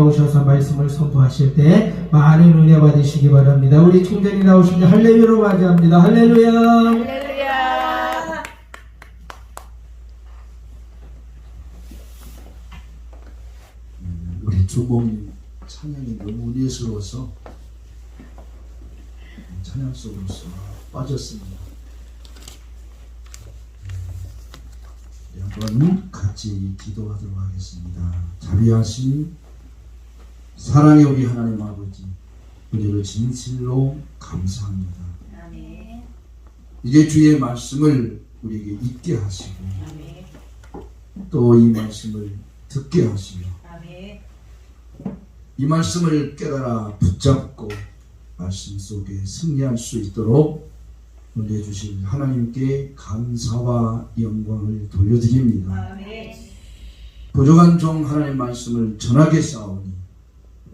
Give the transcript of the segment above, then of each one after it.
나오셔서 말씀을 선포하실 때 많은 은혜 받으시기 바랍니다. 우리 총장이 나오신 때 할렐루야로 맞이합니다. 할렐루야. 할렐루야. 우리 주봉님 찬양이 너무 예스러워서 찬양 속으로서 빠졌습니다. 한번 같이 기도하도록 하겠습니다. 자비하신 사랑의 우리 하나님 아버지, 은혜를 진실로 감사합니다. 아멘. 이제 주의 말씀을 우리에게 읽게 하시고 아멘. 또 이 말씀을 듣게 하시며 아멘. 이 말씀을 깨달아 붙잡고 말씀 속에 승리할 수 있도록 은혜 주실 하나님께 감사와 영광을 돌려드립니다. 아멘. 부족한 종 하나님 말씀을 전하겠사오니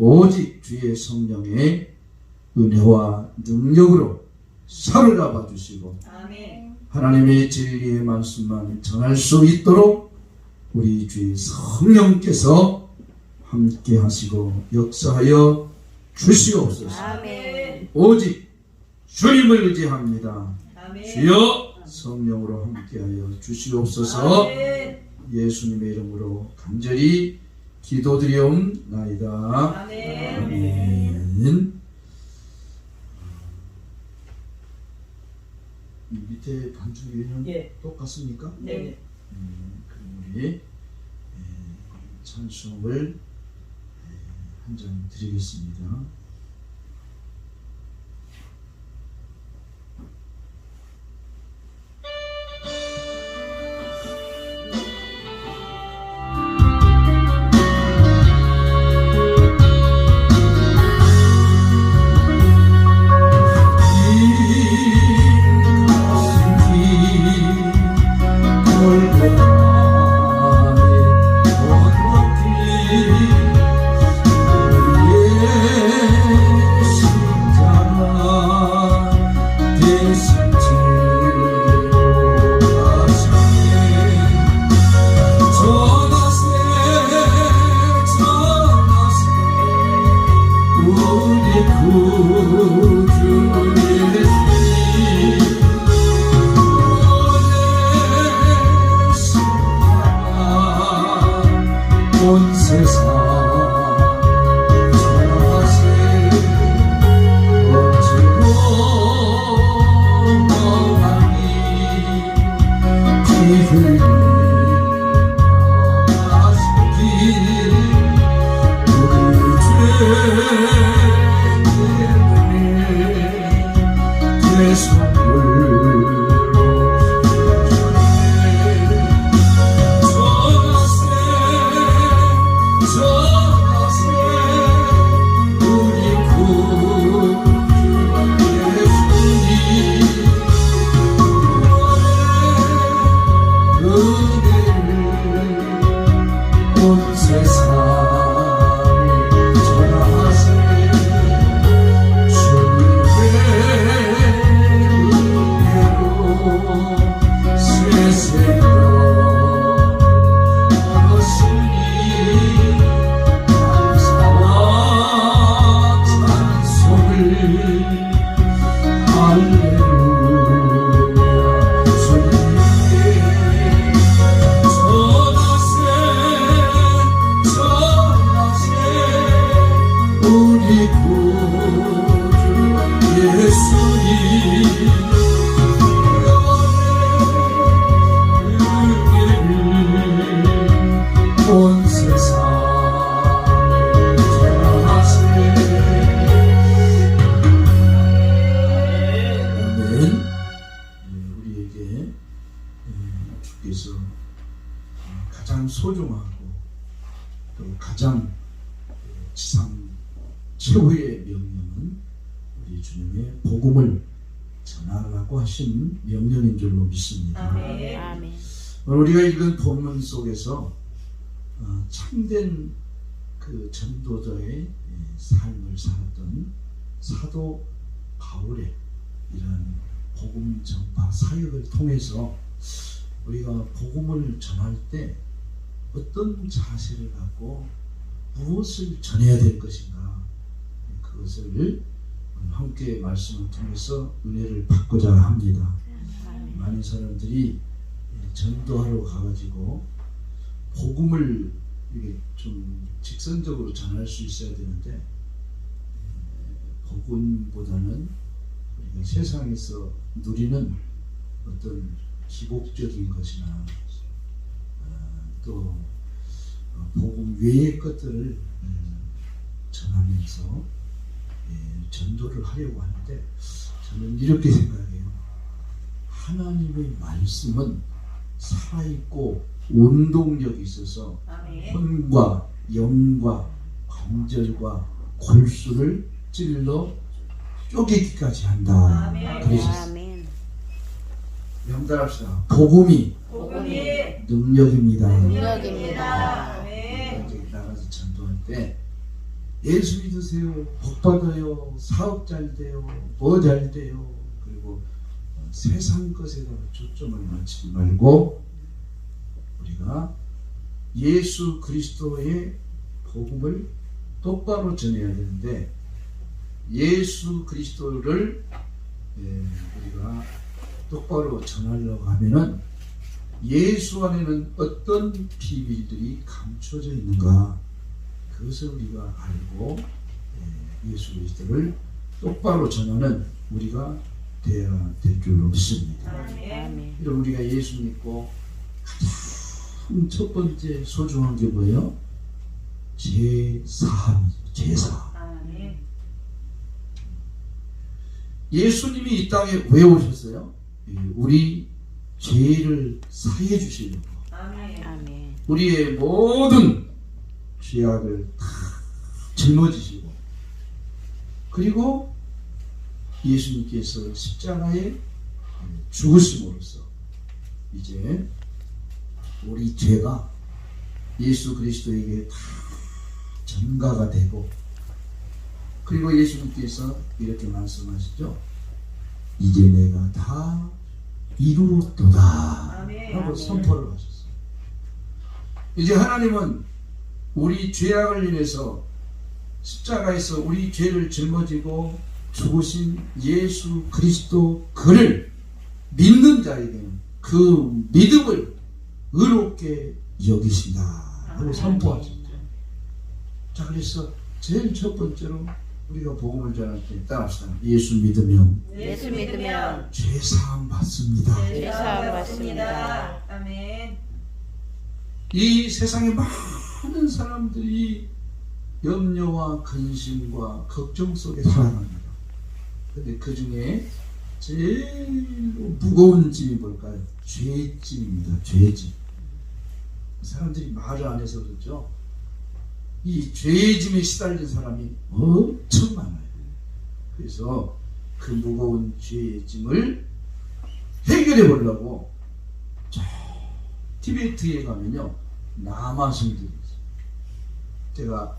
오직 주의 성령의 은혜와 능력으로 사로잡아 주시고 아멘. 하나님의 진리의 말씀만 전할 수 있도록 우리 주의 성령께서 함께 하시고 역사하여 주시옵소서. 아멘. 오직 주님을 의지합니다. 아멘. 주여 성령으로 함께하여 주시옵소서. 아멘. 예수님의 이름으로 간절히 기도드리옵나이다. 아멘. 아멘. 이 밑에 반주기는 예. 똑같습니까? 네. 그럼 우리 찬송을 한 장 드리겠습니다. 온 세상 전하세 어찌로 너하니 기회를 나가시기 우리 죄 때문에 죄송을 온 세상에 전하세 주님의 은혜로 세세가 얻었으니 감사와 찬송을 할렐루야. 주님께 전하세 우리 구주 예수님 온 세상에 전하세. 아멘. 우리에게 주께서 가장 소중하고 또 가장 지상 최후의 명령은 우리 주님의 복음을 전하라고 하신 명령인 줄로 믿습니다. 아멘. 아멘. 오늘 우리가 읽은 본문 속에서 참된 그 전도자의 삶을 살았던 사도 바울의 이런 복음 전파 사역을 통해서 우리가 복음을 전할 때 어떤 자세를 갖고 무엇을 전해야 될 것인가, 그것을 함께 말씀을 통해서 은혜를 받고자 합니다. 많은 사람들이 전도하러 가가지고 복음을 이게 좀 직선적으로 전할 수 있어야 되는데, 복음보다는 우리가 세상에서 누리는 어떤 기복적인 것이나 또 복음 외의 것들을 전하면서 전도를 하려고 하는데, 저는 이렇게 생각해요. 하나님의 말씀은 살아있고 운동력이 있어서 아멘. 혼과 영과 관절과 골수를 찔러 쪼개기까지 한다. 아멘. 그러셨어요. 아멘. 명단합시다. 복음이 복음이 능력입니다. 능력입니다. 아멘. 이제 나가서 전도할 때 예수 믿으세요, 복 받아요, 사업 잘 돼요, 뭐 잘 돼요. 그리고 세상 것에다가 초점을 맞추지 말고 우리가 예수 그리스도의 복음을 똑바로 전해야 되는데, 예수 그리스도를 우리가 똑바로 전하려고 하면은 예수 안에는 어떤 비밀들이 감춰져 있는가, 그것을 우리가 알고 예수 그리스도를 똑바로 전하는 우리가 되어야 될 줄 믿습니다. 아멘. 아멘. 이런 우리가 예수 믿고 가장 첫 번째 소중한 게 뭐예요? 제사함이죠. 제사. 아멘. 예수님이 이 땅에 왜 오셨어요? 우리 죄를 사해 주시려고. 아멘. 아멘. 우리의 모든 죄악을 다 짊어지시고, 그리고 예수님께서 십자가에 죽으심으로써 이제 우리 죄가 예수 그리스도에게 다 전가가 되고, 그리고 예수님께서 이렇게 말씀하시죠. 이제 내가 다 이루었도다 아멘. 하고 아멘. 선포를 하셨어요. 이제 하나님은 우리 죄악을 인해서 십자가에서 우리 죄를 짊어지고 죽으신 예수 그리스도 그를 믿는 자에게는 그 믿음을 의롭게 여기신다 하고 선포하셨죠. 자, 그래서 제일 첫 번째로 우리가 복음을 전할 때 따라합시다. 예수 믿으면 예수 믿으면 죄 사함 받습니다. 죄사함 받습니다. 아멘. 이 세상에 많은 사람들이 염려와 근심과 걱정 속에 살아갑니다. 근데 그 중에 제일 무거운 짐이 뭘까요? 죄짐입니다. 죄짐. 사람들이 말을 안 해서 그렇죠. 이 죄짐에 시달린 사람이 엄청 많아요. 그래서 그 무거운 죄의 짐을 해결해 보려고 저 티베트에 가면요, 남아성들이 있어요. 제가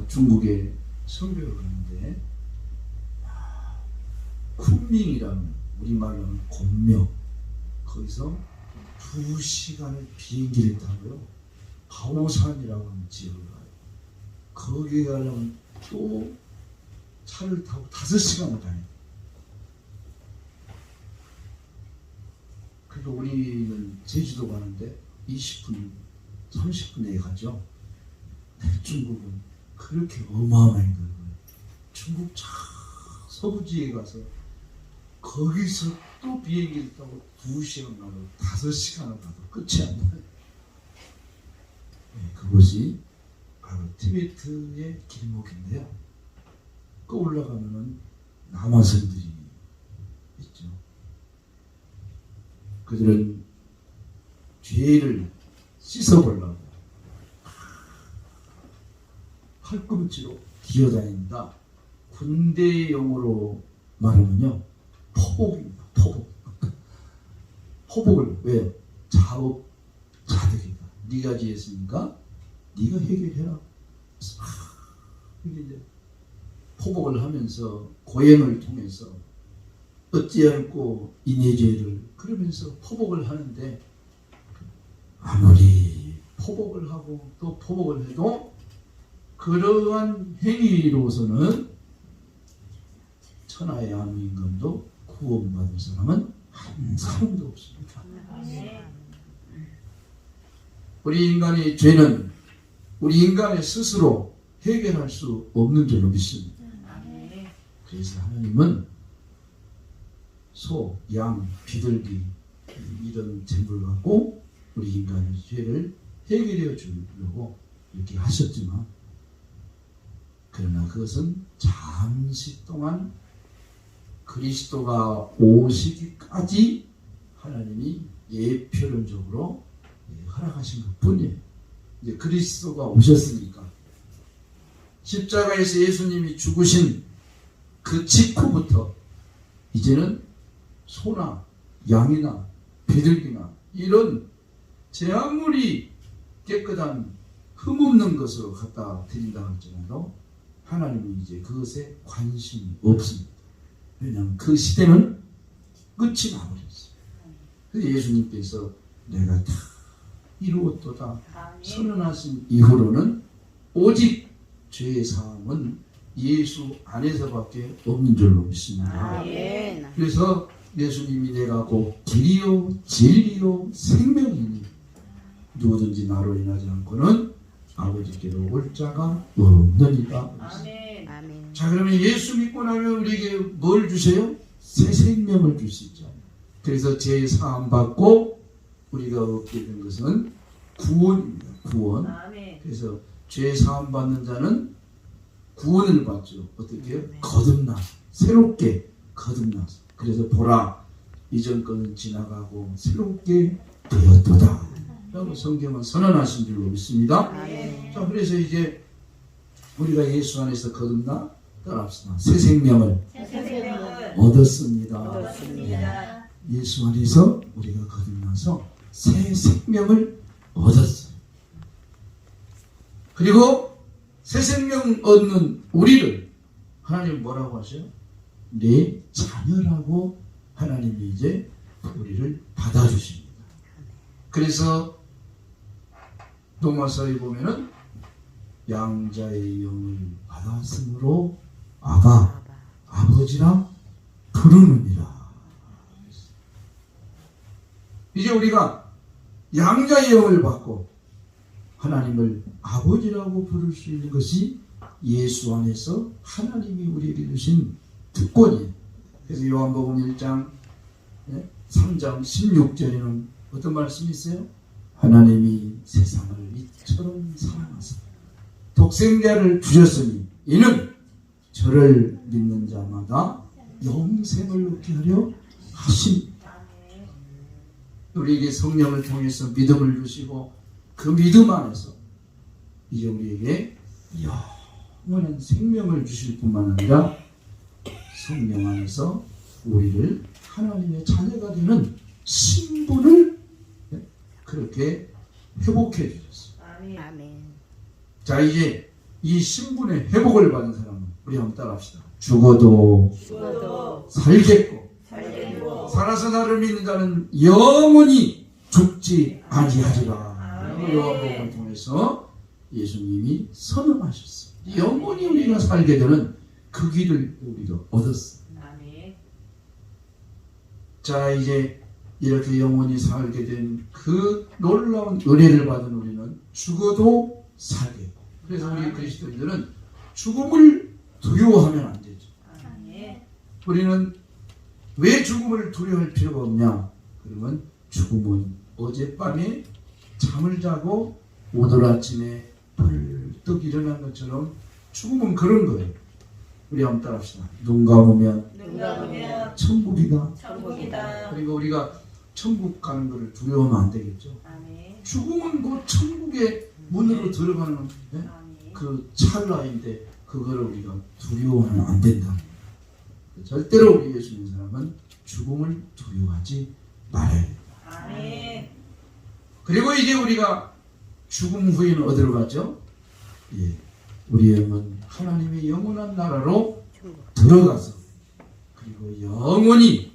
중국에 선교를 갔는데, 쿤밍이라는 우리말로는 곤명, 거기서 2시간의 비행기를 타고요, 바오산이라고 하는 지역을 가요. 거기에 가려면 또 차를 타고 5시간을 다녀요. 그리고 우리는 제주도 가는데 20분, 30분에 가죠. 중국은 그렇게 어마어마하게 넓어요. 중국 저 서부지에 가서 거기서 또 비행기를 타고 2시간 가도 5시간을 가도 끝이 안 나요. 그것이 바로 티베트의 길목인데요. 그 올라가면은 남아선들이 있죠. 그들은 죄를 씻어보려고 팔꿈치로 기어다닌다. 군대용어로 말하면요, 포복입니다. 포복. 포복을 왜요? 자업 자득이다. 네가 지었으니까 네가 해결해라. 이게 이제 포복을 하면서 고행을 통해서 어찌할꼬 이내 죄를 그러면서 포복을 하는데, 아무리 포복을 하고 또 포복을 해도 그러한 행위로서는 천하의 아무 인간도 구원받을 사람은 한 사람도 없습니다. 우리 인간의 죄는 우리 인간의 스스로 해결할 수 없는 줄로 믿습니다. 그래서 하나님은 소, 양, 비둘기 이런 재물을 갖고 우리 인간의 죄를 해결해 주려고 이렇게 하셨지만, 그러나 그것은 잠시 동안 그리스도가 오시기까지 하나님이 예표론적으로 허락하신 것 뿐이에요. 이제 그리스도가 오셨으니까, 십자가에서 예수님이 죽으신 그 직후부터 이제는 소나 양이나 비둘기나 이런 제 아무리 깨끗한 흠없는 것으로 갖다 드린다 할지라도 하나님은 이제 그것에 관심이 없습니다. 왜냐하면 그 시대는 끝이 나버렸어요. 그래서 예수님께서 내가 다 이루었도다 선언하신 이후로는 오직 죄의 사함은 예수 안에서밖에 없는 줄로 믿습니다. 그래서 예수님이 내가 곧 길이요 진리요 생명이니 누구든지 나로 인하지 않고는 아버지께로 올 자가 없느니라. 자, 그러면 예수 믿고 나면 우리에게 뭘 주세요? 새 생명을 줄 수 있죠. 그래서 죄 사함 받고 우리가 얻게 된 것은 구원입니다. 구원. 그래서 죄 사함 받는 자는 구원을 받죠. 어떻게 해요? 거듭나 새롭게 거듭나서. 그래서 보라 이전 것은 지나가고 새롭게 되었도다 라고 성경은 선언하신 줄로 믿습니다. 자, 그래서 이제 우리가 예수 안에서 거듭나 따라합시다. 새 생명을 얻었습니다. 예수 안에서 우리가 거듭나서 새 생명을 얻었어요. 그리고 새 생명 얻는 우리를 하나님 뭐라고 하셔요? 내 자녀라고 하나님이 이제 우리를 받아주십니다. 그래서 동화서에 보면은 양자의 영을 받았으므로 아바 아버지라 부르느니라. 이제 우리가 양자의 영을 받고 하나님을 아버지라고 부를 수 있는 것이 예수 안에서 하나님이 우리에게 주신 특권이에요. 그래서 요한복음 1장 3장 16절에는 어떤 말씀이 있어요? 하나님이 세상을 이처럼 사랑하사 독생자를 주셨으니 이는 저를 믿는 자마다 영생을 얻게 하려 하십니다. 우리에게 성령을 통해서 믿음을 주시고 그 믿음 안에서 이제 우리에게 영원한 생명을 주실 뿐만 아니라 성령 안에서 우리를 하나님의 자녀가 되는 신분을 그렇게 회복해 주셨어요. 자, 이제 이 신분의 회복을 받은 사람은 우리 한번 따라합시다. 죽어도 살겠고 살아서 나를 믿는 자는 영원히 죽지 아니하리라. 요한복음을 통해서 예수님이 선언하셨어요. 영원히 우리가 살게 되는 그 길을 우리가 얻었어요. 자, 이제 이렇게 영원히 살게 된 그 놀라운 은혜를 받은 우리는 죽어도 살겠고, 그래서 우리 그리스도인들은 죽음을 두려워하면 안 되죠. 우리는 왜 죽음을 두려워할 필요가 없냐? 그러면 죽음은 어젯밤에 잠을 자고 오늘 아침에 벌떡 일어난 것처럼 죽음은 그런 거예요. 우리 한번 따라합시다. 눈 감으면 천국이다. 그리고 우리가 천국 가는 것을 두려워하면 안 되겠죠. 죽음은 그 천국의 문으로 들어가는 그 찰나인데 그거를 우리가 두려워하면 안 된다. 절대로 우리 예수 믿는 사람은 죽음을 두려워하지 말아야 된다. 그리고 이제 우리가 죽음 후에는 어디로 가죠? 우리 영은 하나님의 영원한 나라로 들어가서 그리고 영원히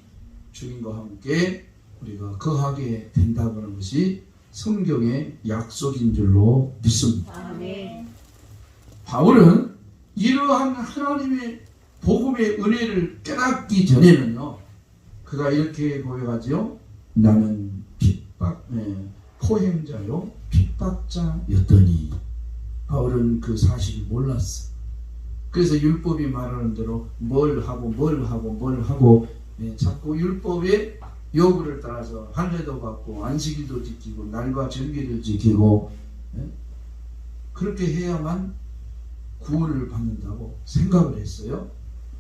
주님과 함께 우리가 거하게 된다고 하는 것이 성경의 약속인 줄로 믿습니다. 바울은 이러한 하나님의 복음의 은혜를 깨닫기 전에는요, 그가 이렇게 고백하지요. 나는 포행자요 핍박자였더니. 바울은 그 사실을 몰랐어. 그래서 율법이 말하는 대로 뭘 하고 자꾸 율법의 요구를 따라서 할례도 받고 안식일도 지키고 날과 절기를 지키고 그렇게 해야만 구원을 받는다고 생각을 했어요.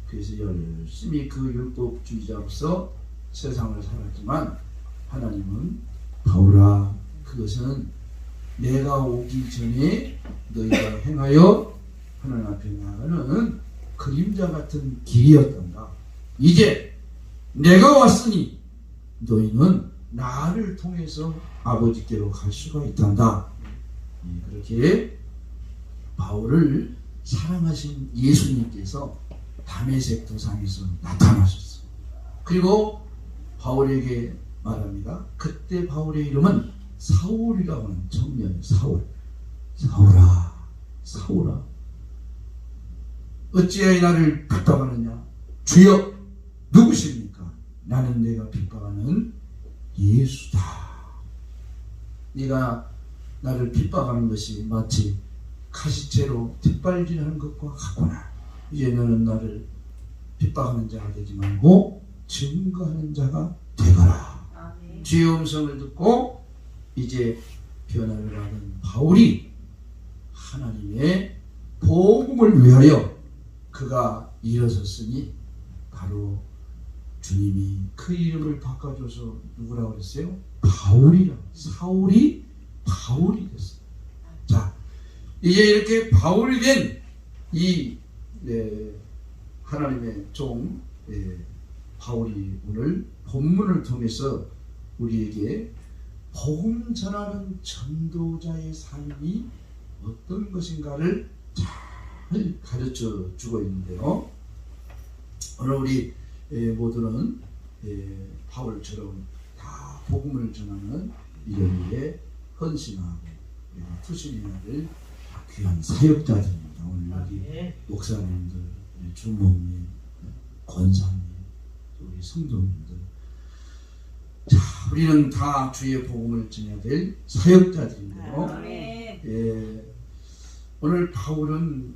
그래서 열심히 그 율법주의자로서 세상을 살았지만 하나님은 바울아, 그것은 내가 오기 전에 너희가 행하여 하나님 앞에 나가는 그림자 같은 길이었단다. 이제 내가 왔으니 너희는 나를 통해서 아버지께로 갈 수가 있단다. 그렇게 바울을 사랑하신 예수님께서 다메섹 도상에서 나타나셨어요. 그리고 바울에게 말합니다. 그때 바울의 이름은 사울이라고 하는 청년 사울. 사울아 어찌하여 나를 핍박하느냐? 주여 누구십니까? 나는 내가 핍박하는 예수다. 네가 나를 핍박하는 것이 마치 가시채로 뒷발질하는 것과 같구나. 이제 너는 나를 핍박하는 자가 되지 말고 증거하는 자가 되거라. 아멘. 주의 음성을 듣고 이제 변화를 받은 바울이 하나님의 복음을 위하여 그가 일어섰으니 바로 주님이 그 이름을 바꿔줘서 누구라고 그랬어요? 바울이라고. 사울이 바울이 됐어요. 자, 이제 이렇게 바울이 된 이 하나님의 종 바울이 오늘 본문을 통해서 우리에게 복음 전하는 전도자의 삶이 어떤 것인가를 잘 가르쳐 주고 있는데요. 오늘 우리 모두는 바울처럼 다 복음을 전하는 이를 위해 헌신하고 투신해야 될 귀한 사역자들입니다. 오늘 여기 목사님들, 주목님, 권사님, 우리 성도님들, 자, 우리는 다 주의 복음을 전해야 될 사역자들인데요. 오늘 바울은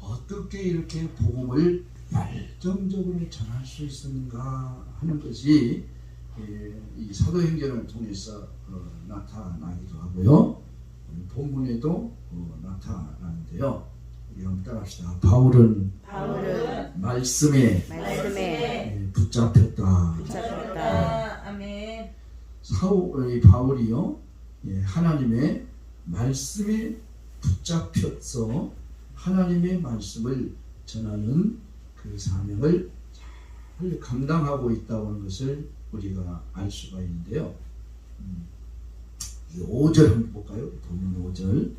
어떻게 이렇게 복음을 열정적으로 전할 수 있었는가 하는 것이 이 사도행전을 통해서 나타나기도 하고요. 본문에도 나타나는데요. 우리 한번 따라합시다. 바울은 말씀에 붙잡혔다. 아멘. 바울이요, 하나님의 말씀에 붙잡혀서 하나님의 말씀을 전하는 그 사명을 잘 감당하고 있다고 하는 것을 우리가 알 수가 있는데요. 5절 한번 볼까요? 본문 5절.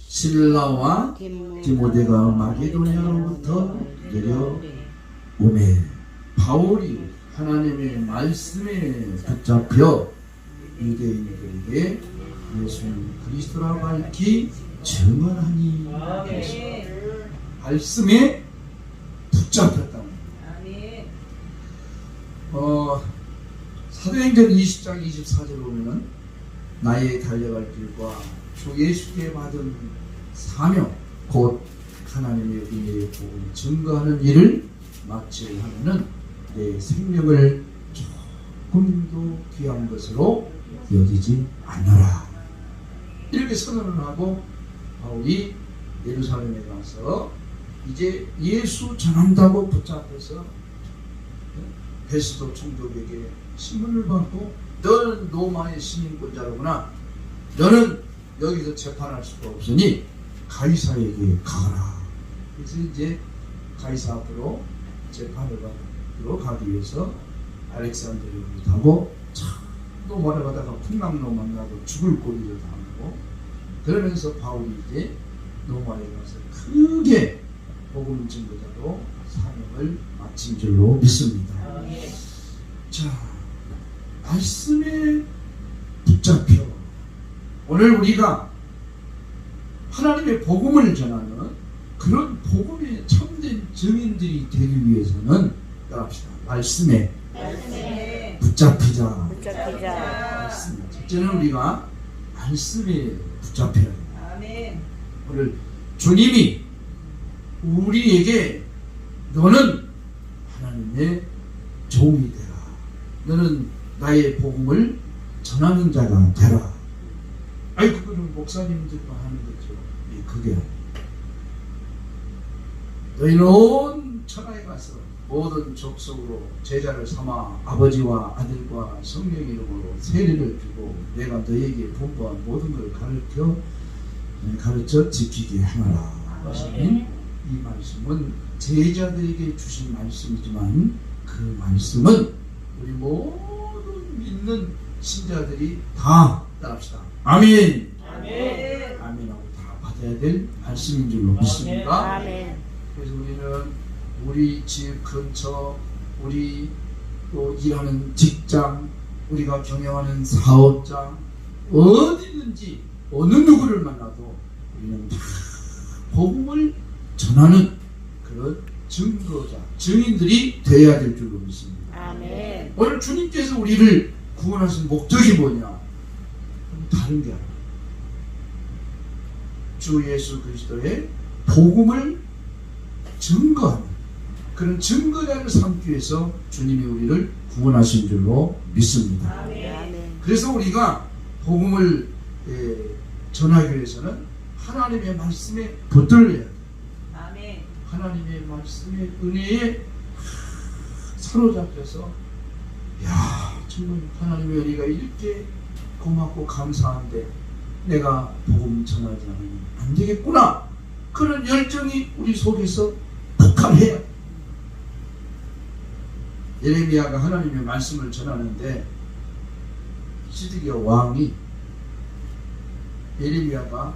실라와 디모데가 마게도냐로부터 내려오매 바울이 하나님의 말씀에 붙잡혀 유대인들에게 예수는 그리스도라 밝히 증언하니. 말씀에 붙잡혔다. 사도행전 20장 24절 보면은 나의 달려갈 길과 주 예수께 받은 사명 곧 하나님의 은혜의 복음을 증거하는 일을 마치려 하면은 내 생명을 조금도 귀한 것으로 여기지 않노라. 이렇게 선언을 하고 바울이 예루살렘에 가서 이제 예수 전한다고 붙잡혀서 베스도 총독에게 신문을 받고 너는 로마의 시민권자로구나. 너는 여기서 재판할 수가 없으니 가이사에게 가거라. 그래서 이제 가이사 앞으로 재판을 받으러 가기 위해서 알렉산드리아를 타고 로마를 가다가 풍랑로 만나고 죽을 고리를 당하고 그러면서 바울이 이제 로마에 가서 크게 복음 증거자로 사명을 마친 줄로 믿습니다. 자, 말씀에 붙잡혀 오늘 우리가 하나님의 복음을 전하는 그런 복음의 참된 증인들이 되기 위해서는 따라합시다. 말씀에 붙잡히자. 말씀. 첫째는 우리가 말씀에 붙잡혀야 돼요. 아멘. 오늘 주님이 우리에게 너는 하나님의 종이 되라. 너는 나의 복음을 전하는 자가 되라. 아이 그거는 목사님들도 하는 거죠. 예, 그게 너희는 온 천하에 가서 모든 족속으로 제자를 삼아 아버지와 아들과 성령 이름으로 세례를 주고 내가 너희에게 분부한 모든 걸 가르쳐 지키게 하라. 하시는 이 말씀은 제자들에게 주신 말씀이지만 그 말씀은 우리 모든 믿는 신자들이 다 따릅시다. 아멘. 아멘. 아멘하고 다 받아야 될 말씀인 줄로 믿습니다. 아멘. 그래서 우리는 우리 집 근처, 우리 또 일하는 직장, 우리가 경영하는 사업장, 어디 있는지 어느 누구를 만나도 우리는 다 복음을 전하는 그런 증거자, 증인들이 되어야 될 줄로 믿습니다. 아멘. 오늘 주님께서 우리를 구원하신 목적이 뭐냐? 다른 게 아니라 주 예수 그리스도의 복음을 증거하는 그런 증거자를 삼기 위해서 주님이 우리를 구원하신 줄로 믿습니다. 아멘. 그래서 우리가 복음을 전하기 위해서는 하나님의 말씀에 붙들려야 돼요. 아멘. 하나님의 말씀의 은혜에 사로잡혀서 야 정말 하나님의 은혜가 이렇게 고맙고 감사한데 내가 복음 전하지 않으면 안 되겠구나. 그런 열정이 우리 속에서 폭발해야 돼요. 예레미야가 하나님의 말씀을 전하는데 시드기야 왕이 예레미야가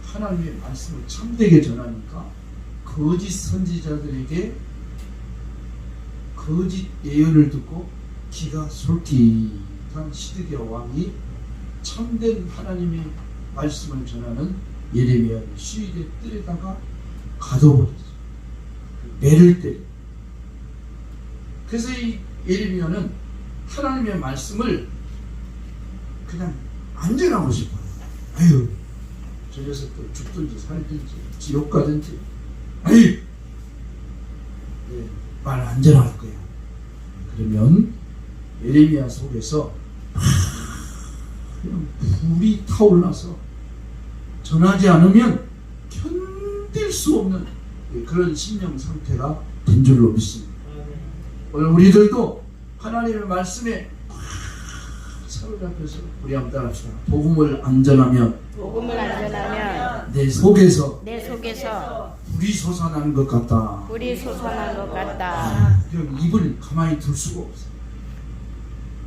하나님의 말씀을 참되게 전하니까 거짓 선지자들에게 거짓 예언을 듣고 기가 솔깃한 시드기야 왕이 참된 하나님의 말씀을 전하는 예레미야를 시위대 뜰에다가 가둬버렸어요. 매를 때려. 그래서 이 예레미야는 하나님의 말씀을 그냥 안전하고 싶어요. 아유 저 녀석들 죽든지 살든지 지옥 가든지 아유 말 안전할 거야. 그러면 예레미야 속에서 그냥 불이 타올라서 전하지 않으면 견딜 수 없는 그런 심령 상태가 된 줄로 믿습니다. 오늘 우리들도 하나님의 말씀에 사로잡혀서 우리 한번 따라합시다. 복음을 안전하면 내 속에서 불이 솟아나는 것 같다. 그냥 입을 가만히 둘 수가 없어요.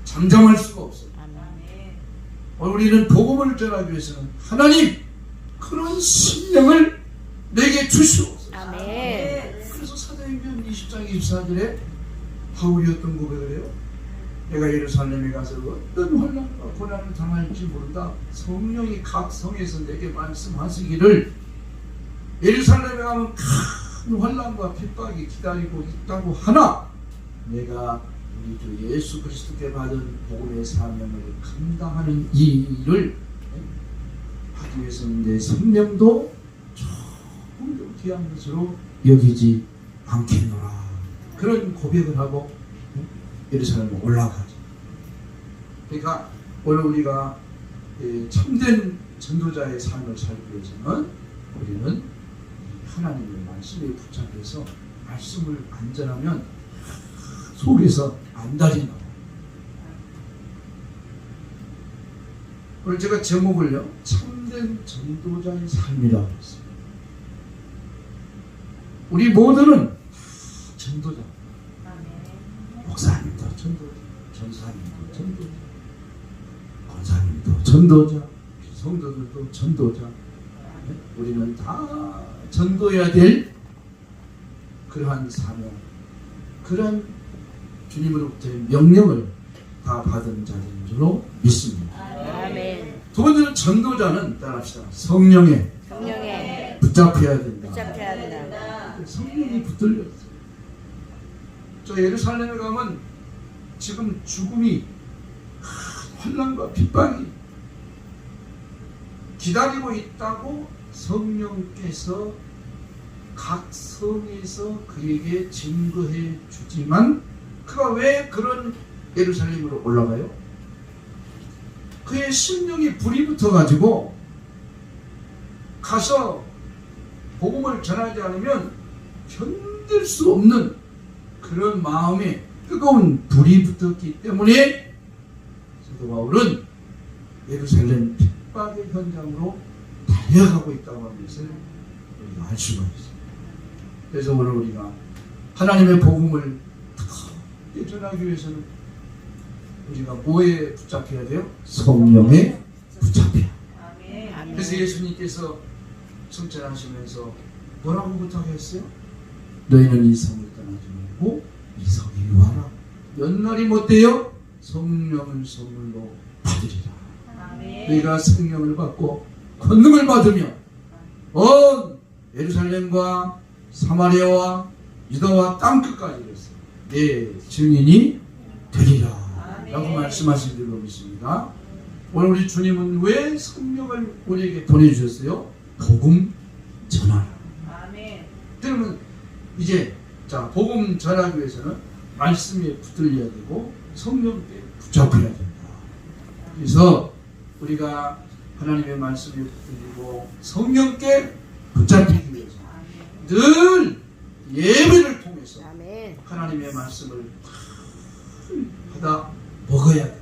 잠잠할 수가 없어요. 오늘 우리는 복음을 전하기 위해서는 하나님 그런 심령을 내게 주시옵소서. 그래서 사도행전 20장 24절에 바울이 어떤 고백을 해요? 내가 예루살렘에 가서 어떤 환난과 고난을 당할지 모른다. 성령이 각 성에서 내게 말씀하시기를 예루살렘에 가면 큰 환난과 핍박이 기다리고 있다고 하나 내가 우리 주 예수 그리스도께 받은 복음의 사명을 감당하는 이 일을 하기 위해서는 내 생명도 조금 더 귀한 것으로 여기지 않겠노라. 그런 고백을 하고 예루살렘에 올라가죠. 그러니까 오늘 우리가 참된 전도자의 삶을 살기 위해서는 우리는 하나님의 말씀에 붙잡혀서 말씀을 안전하면 속에서 안달이 나요. 오늘 제가 제목을요 참된 전도자의 삶이라고 했어요. 우리 모두는 전도자. 목사님도 전도자, 전사님도 전도자, 권사님도 전도자, 성도들도 전도자. 우리는 다 전도해야 될 그러한 사명, 그러한 주님으로부터의 명령을 다 받은 자들인 줄로 믿습니다. 아멘. 두 번째는 전도자는 따라합시다. 성령에 붙잡혀야 된다. 성령이 붙들렸어요. 저 예루살렘에 가면 지금 죽음이 환난과 핍박이 기다리고 있다고 성령께서 각 성에서 그에게 증거해 주지만 그가 왜 그런 예루살렘으로 올라가요? 그의 심령이 불이 붙어가지고 가서 복음을 전하지 않으면 견딜 수 없는 그런 마음에 뜨거운 불이 붙었기 때문에 사도 바울은 예루살렘 핍박의 현장으로 달려가고 있다고 하는 것을 우리가 알 수가 있습니다. 그래서 오늘 우리가 하나님의 복음을 뜨겁게 전하기 위해서는 우리가 뭐에 붙잡혀야 돼요? 성령에 붙잡혀야. 아멘. 그래서 예수님께서 승천하시면서 뭐라고 부탁했어요? 너희는 이 성을 떠나지 말고 이 성에 와라. 몇 날이 못 돼요? 성령을 선물로 받으리라. 아멘. 너희가 성령을 받고 권능을 받으면 온 예루살렘과 사마리아와 유다와 땅끝까지 내 증인이 되리라 라고 말씀하신 줄로 믿습니다. 오늘 우리 주님은 왜 성령을 우리에게 보내주셨어요? 복음 전하라. 아멘. 그러면 이제 자 복음 전하기 위해서는 말씀에 붙들려야 되고 성령께 붙잡혀야 된다. 그래서 우리가 하나님의 말씀에 붙들리고 성령께 붙잡히기 위해서 늘 예배를 통해서 아멘. 하나님의 말씀을 받아 먹어야 된다.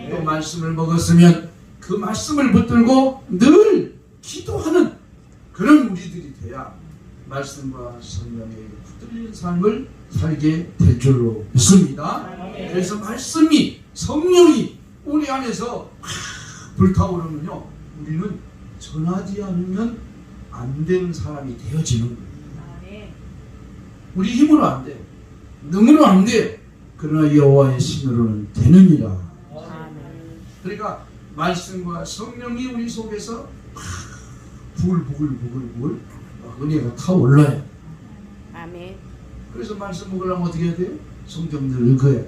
또 말씀을 먹었으면 그 말씀을 붙들고 늘 기도하는 그런 우리들이 돼야 말씀과 성령에 붙들리는 삶을 살게 될 줄로 믿습니다. 그래서 말씀이 성령이 우리 안에서 불타오르면요 우리는 전하지 않으면 안 되는 사람이 되어지는 거예요. 우리 힘으로 안 돼요. 능으로 안 돼요. 그러나 여호와의 신으로는 되느니라. 그러니까 말씀과 성령이 우리 속에서 부글부글 은혜가 타올라요. 아멘. 그래서 말씀 먹으려면 어떻게 해야 돼요? 성경 늘 읽어야 돼요.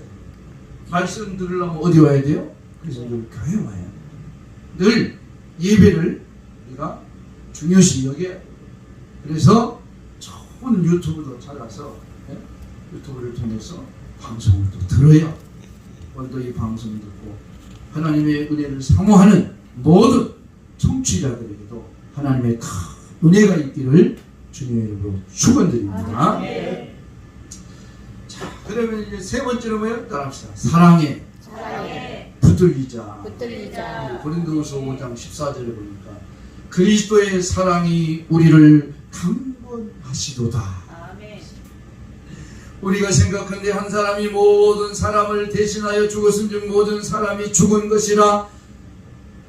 말씀 들으려면 어디 와야 돼요? 그래서 늘 교회 와야 돼요. 늘 예배를 우리가 중요시 여겨야 돼요. 그래서 좋은 유튜브도 찾아서 유튜브를 통해서 방송을 또 들어야 오늘도 이 방송을 듣고 하나님의 은혜를 사모하는 모든 청취자들에게도 하나님의 큰 은혜가 있기를 주님의 이름으로 축원드립니다. 자, 그러면 이제 세 번째로 뭐예요? 따라합시다. 사랑에 붙들리자. 고린도후서 5장 14절에 보니까 그리스도의 사랑이 우리를 강건하시도다. 우리가 생각한데 한 사람이 모든 사람을 대신하여 죽었은즉 모든 사람이 죽은 것이라.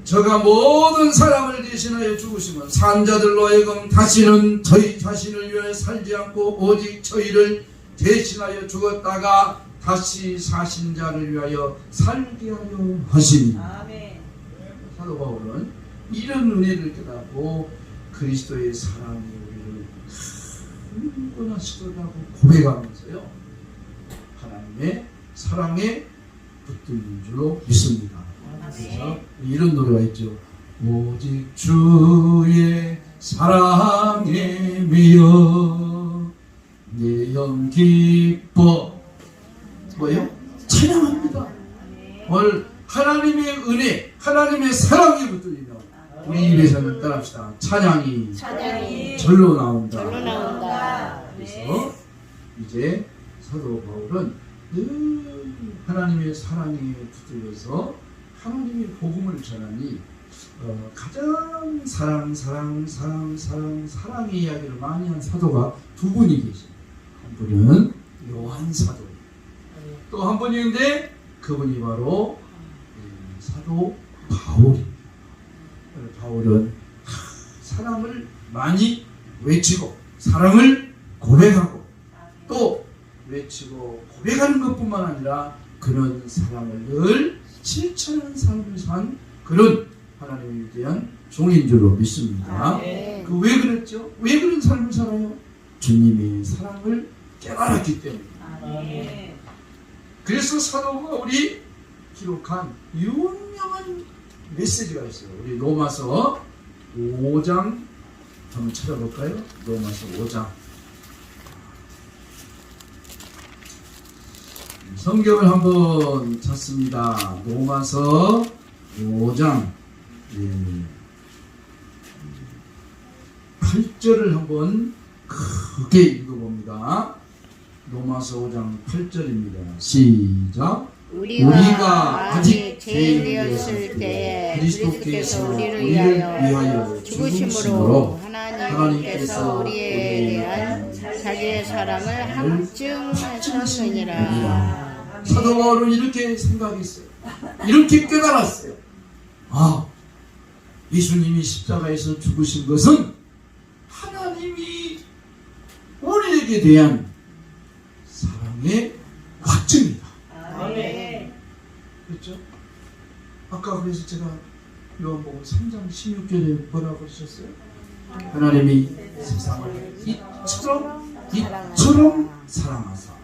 저가 모든 사람을 대신하여 죽으시면 산자들로 하여금 다시는 저희 자신을 위하여 살지 않고 오직 저희를 대신하여 죽었다가 다시 사신 자를 위하여 살게 하려 하시니. 사도 바울은 이런 은혜를 깨닫고 그리스도의 사랑이 우리를 강건하시도라고 고백하면서요 하나님의 사랑에 붙들린 줄로 믿습니다. 그래서 이런 노래가 있죠. 오직 주의 사랑에 매여 내 영 기뻐 뭐예요? 찬양합니다. 오늘 하나님의 은혜, 하나님의 사랑에 붙들리면 우리 입에서는 따라합시다. 찬양이 절로 나온다. 그래서 이제 사도 바울은 늘 하나님의 사랑에 붙들려서 하나님의 복음을 전하니 가장 사랑의 이야기를 많이 한 사도가 두 분이 계십니다. 한 분은 요한 사도, 또 한 분이 있는데 그분이 바로 사도 바울입니다. 바울은 사랑을 많이 외치고 사랑을 고백하고 또 외치고 고백하는 것뿐만 아니라 그런 사랑을 늘 실천하는 삶을 산 그런 하나님에 대한 종인 줄로 믿습니다. 그 왜 그랬죠? 왜 그런 삶을 살아요? 주님의 사랑을 깨달았기 때문입니다. 아멘. 그래서 사도 바울이 기록한 유명한 메시지가 있어요. 우리 로마서 5장 한번 찾아볼까요? 로마서 5장. 성경을 한번 찾습니다. 로마서 5장 8절을 한번 크게 읽어봅니다. 로마서 5장 8절입니다. 시작. 우리가 아직 죄인이었을 때에 그리스도께서 우리를 위하여 죽으심으로 하나님께서 우리에 대한 자기의 사랑을 확증하셨느니라. 사도 바울은 이렇게 생각했어요. 이렇게 깨달았어요. 아, 예수님이 십자가에서 죽으신 것은 하나님이 우리에게 대한 사랑의 확증이다. 아멘. 그렇죠? 아까 그래서 제가 요한복음 3장 16절에 뭐라고 하셨어요? 하나님이 세상을 이처럼 사랑하사.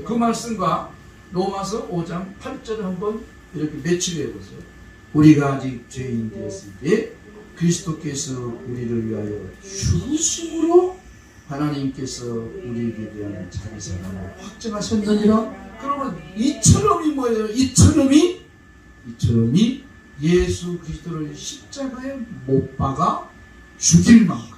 그 말씀과 로마서 5장 8절을 한번 이렇게 매치해 보세요. 우리가 아직 죄인 되었을 때 그리스도께서 우리를 위하여 죽으심으로 하나님께서 우리에게 대한 자기 사랑을 확증하셨느니라. 그러면 이처럼이 뭐예요? 이처럼이 예수 그리스도를 십자가에 못 박아 죽일 만큼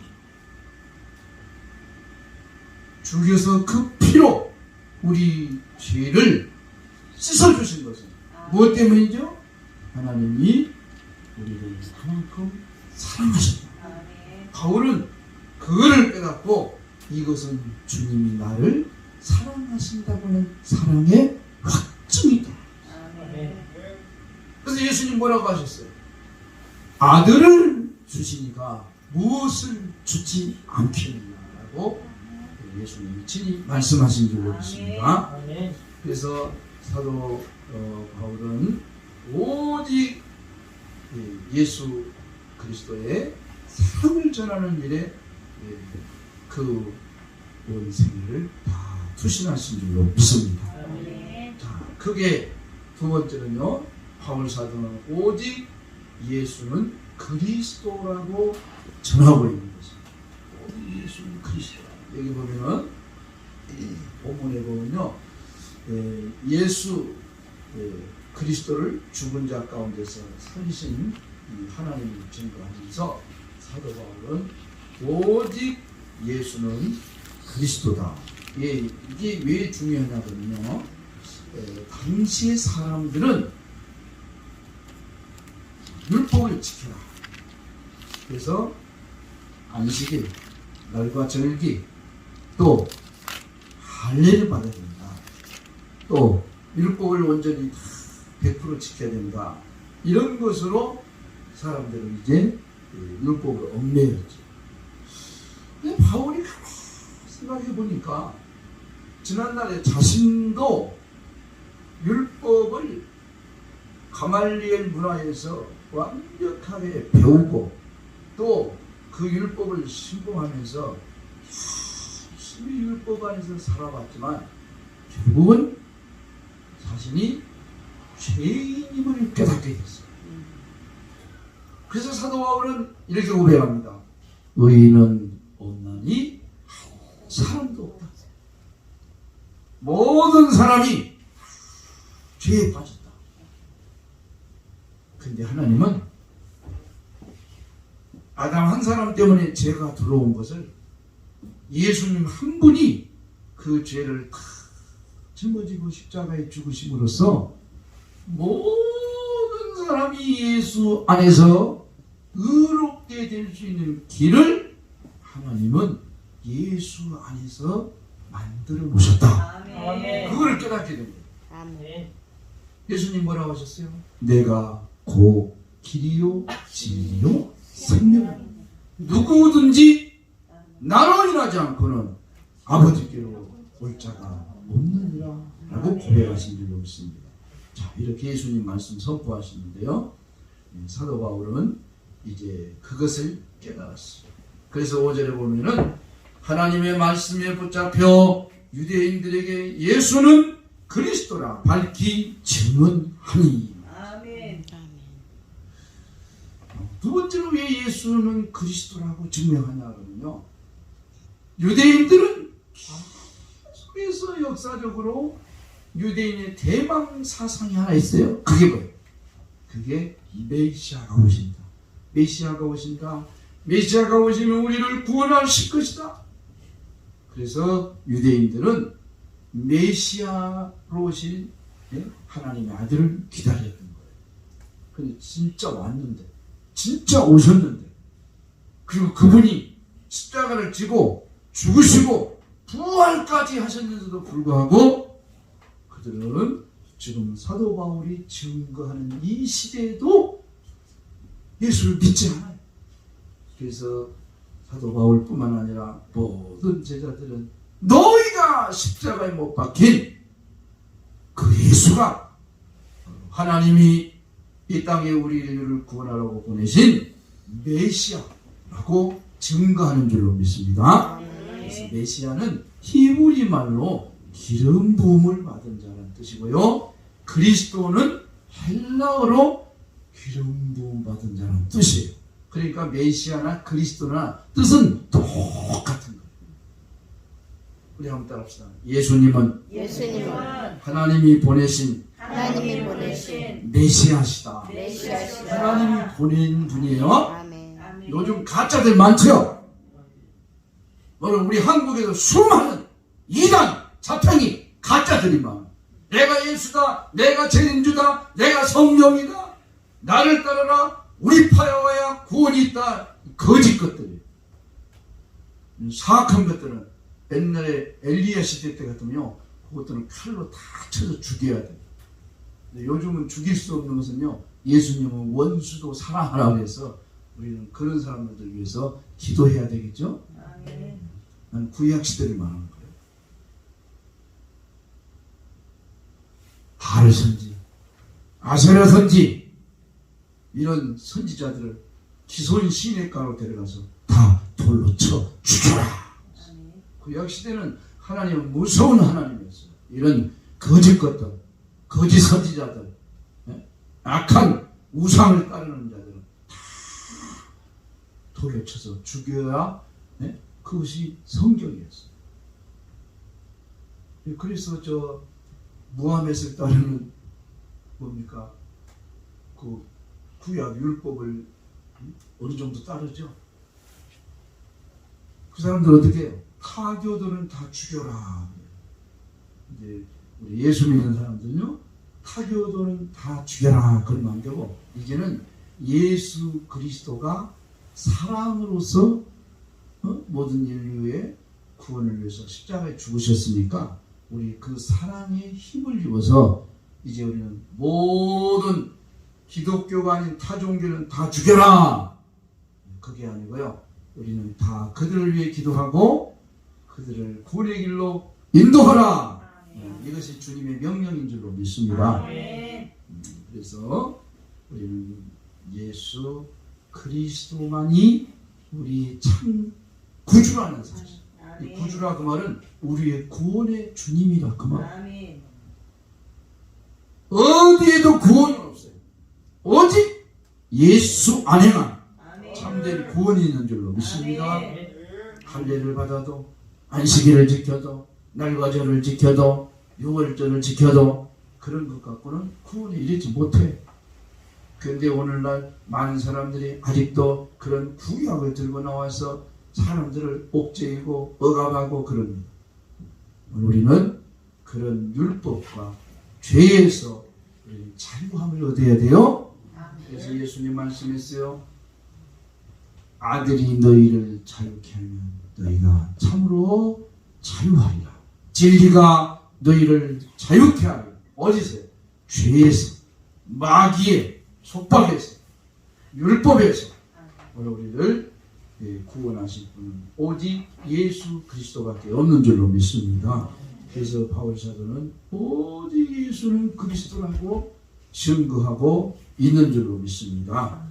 죽여서 그 피로 우리 죄를 씻어주신 것은 무엇 때문이죠? 하나님이 우리를 그만큼 사랑하셨다. 바울은 그거를 깨닫고 이것은 주님이 나를 사랑하신다고는 사랑의 확증이다. 그래서 예수님 뭐라고 하셨어요? 아들을 주시니까 무엇을 주지 않겠느냐라고 예수님이 친히 말씀하신 줄로 믿습니다. 그래서 사도 바울은 오직 예수 그리스도의 사랑을 전하는 일에 그 온 생애를 다 투신하신 줄로 믿습니다. 자, 크게 두 번째는요, 바울 사도는 오직 예수는 그리스도라고 전하고 있는 것입니다. 오직 예수는 그리스도. 여기 보면은 본문에 보면요, 예수 그리스도를 죽은 자 가운데서 살리신 하나님을 증거하면서 사도 바울은 오직 예수는 그리스도다. 이게 왜 중요하냐면요, 당시의 사람들은 율법을 지켜라. 그래서 안식일, 날과 절기, 또 할례를 받아야 된다. 또 율법을 온전히 100% 지켜야 된다. 이런 것으로 사람들은 이제 율법을 얽매였죠. 근데 바울이 생각해 보니까 지난날에 자신도 율법을 가말리엘 문화에서 완벽하게 배우고 또 그 율법을 신봉하면서 열심히 율법 안에서 살아봤지만 결국은 자신이 죄인임을 깨닫게 됐어요. 그래서 사도 바울은 이렇게 고백합니다. 의인은 없나니 사람도 없다. 모든 사람이 죄에 빠졌다. 근데 하나님은 아담 한 사람 때문에 죄가 들어온 것을 예수님 한 분이 그 죄를 다 짊어지고 십자가에 죽으심으로써 모든 사람이 예수 안에서 의롭게 될 수 있는 길을 하나님은 예수 안에서 만들어 놓으셨다. 그걸 깨닫게 됩니다. 예수님 뭐라고 하셨어요? 내가 곧 길이요 진리요 생명이요. 누구든지 나로 인하지 않고는 아버지께로 올 자가 없느니라 라고 고백하신 줄로 믿습니다. 자, 이렇게 예수님 말씀 선포하시는데요, 사도 바울은 이제 그것을 깨달았어요. 그래서 5절에 보면은 하나님의 말씀에 붙잡혀 유대인들에게 예수는 그리스도라 밝히 증언하니. 아멘. 두 번째로 왜 예수는 그리스도라고 증명하냐면요, 유대인들은 계속해서 역사적으로 유대인의 대망 사상이 하나 있어요. 그게 뭐예요? 그게 메시아가 오신다. 메시아가 오신다. 메시아가 오시면 우리를 구원하실 것이다. 그래서 유대인들은 메시아로 오신 하나님의 아들을 기다렸던 거예요. 근데 진짜 왔는데, 진짜 오셨는데, 그리고 그분이 십자가를 지고 죽으시고 부활까지 하셨는데도 불구하고 그들은 지금 사도 바울이 증거하는 이 시대에도 예수를 믿지 않아요. 그래서 사도 바울뿐만 아니라 모든 제자들은 너희가 십자가에 못 박힌 그 예수가 하나님이 이 땅에 우리를 구원하라고 보내신 메시아라고 증거하는 줄로 믿습니다. 그래서 메시아는 히브리 말로 기름 부음을 받은 자라는 뜻이고요, 그리스도는 헬라어로 기름 부음 받은 자라는 뜻이에요. 그러니까 메시아나 그리스도나 뜻은 똑같은 거예요. 우리 한번 따라합시다. 예수님은 하나님이 보내신 메시아시다. 하나님이 보낸 분이에요. 아멘. 요즘 가짜들 많죠? 물론 우리 한국에도 수많은 이단 자탕이 가짜들이 많아. 내가 예수다, 내가 재림주다, 내가 성령이다, 나를 따르라, 우리 파여야 구원이 있다. 거짓 것들이에요. 사악한 것들은 옛날에 엘리야 시대 때 같으면요, 그것들은 칼로 다 쳐서 죽여야 돼요. 근데 요즘은 죽일 수 없는 것은요, 예수님은 원수도 사랑하라고 해서 우리는 그런 사람들을 위해서 기도해야 되겠죠? 아멘. 난 구약 시대를 말하는 거예요. 바알 선지, 아세라 선지, 이런 선지자들을 기손 시내가로 데려가서 다 돌로 쳐 죽여라. 구약 시대는 하나님은 무서운 하나님이었어요. 이런 거짓 것들, 거짓 선지자들, 악한 우상을 따르는 자들은 다 돌로 쳐서 죽여야 그것이 성경이었어요. 그래서 저 무하멧을 따르는 뭡니까? 그 구약 율법을 어느 정도 따르죠. 그 사람들 어떻게 해요? 타교들은 다 죽여라. 이제 우리 예수 믿는 사람들은요, 타교들은 다 죽여라 그러면 안 되고, 이제는 예수 그리스도가 사람으로서 모든 인류의 구원을 위해서 십자가에 죽으셨으니까 우리 그 사랑의 힘을 입어서 이제 우리는 모든 기독교가 아닌 타 종교는 다 죽여라. 그게 아니고요, 우리는 다 그들을 위해 기도하고 그들을 구원의 길로 인도하라. 이것이 주님의 명령인 줄로 믿습니다. 그래서 우리는 예수 그리스도만이 우리 참 구주라는 사실. 이 구주라 그 말은 우리의 구원의 주님이라 그 말. 어디에도 구원은 없어요. 오직 예수 안에만 참된 구원이 있는 줄로 믿습니다. 할례를 받아도, 안식일을 지켜도, 날과 절을 지켜도, 유월절을 지켜도 그런 것 갖고는 구원에 이르지 못해. 그런데 오늘날 많은 사람들이 아직도 그런 구약을 들고 나와서 사람들을 옥죄이고 억압하고 그럽니다. 우리는 그런 율법과 죄에서 우리는 자유함을 얻어야 돼요. 그래서 예수님 말씀했어요. 아들이 너희를 자유케 하면 너희가 참으로 자유하리라. 진리가 너희를 자유케 하리라. 어디서요? 죄에서, 마귀의 속박에서, 율법에서 우리를 구원하실 분은 오직 예수 그리스도밖에 없는 줄로 믿습니다. 그래서 바울 사도는 오직 예수는 그리스도라고 증거하고 있는 줄로 믿습니다.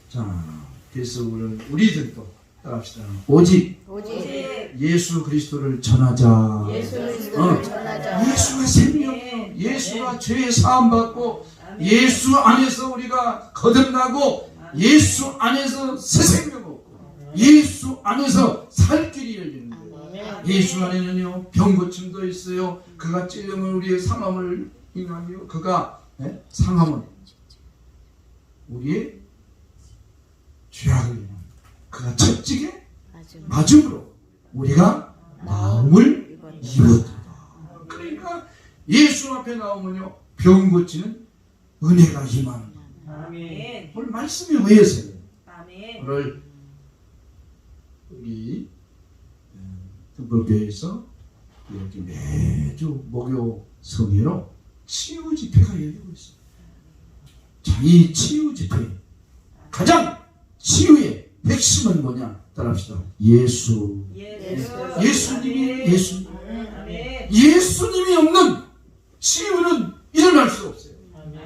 자, 그래서 우리들도 따라합시다. 오직 오직 예수 그리스도를 전하자. 예수 그리스도를 전하자. 예수가 생명이요. 예수가 죄 사함 받고 예수 안에서 우리가 거듭나고 예수 안에서 새 생명 얻고 예수 안에서 살 길이 열리는 거예요. 예수 안에는요 병고침도 있어요. 그가 찔림은 우리의 상함을 인하며 그가 상함은 우리의 죄악을 인하며 그가 채찍에 맞음으로 우리가 나음을 입었다. 그러니까 예수 앞에 나오면요 병 고치는 은혜가 임하는 거예요. 아멘. 오늘 말씀이 왜서요? 아멘. 오늘 우리 등불교회에서 이렇게 매주 목요 성회로 치유 집회가 열리고 있어요. 자, 이 치유 집회 가장 치유의 핵심은 뭐냐? 따라합시다. 예수. 예수님이 예수님. 아멘. 예수님이 없는 치유는 일어날 수 없어요.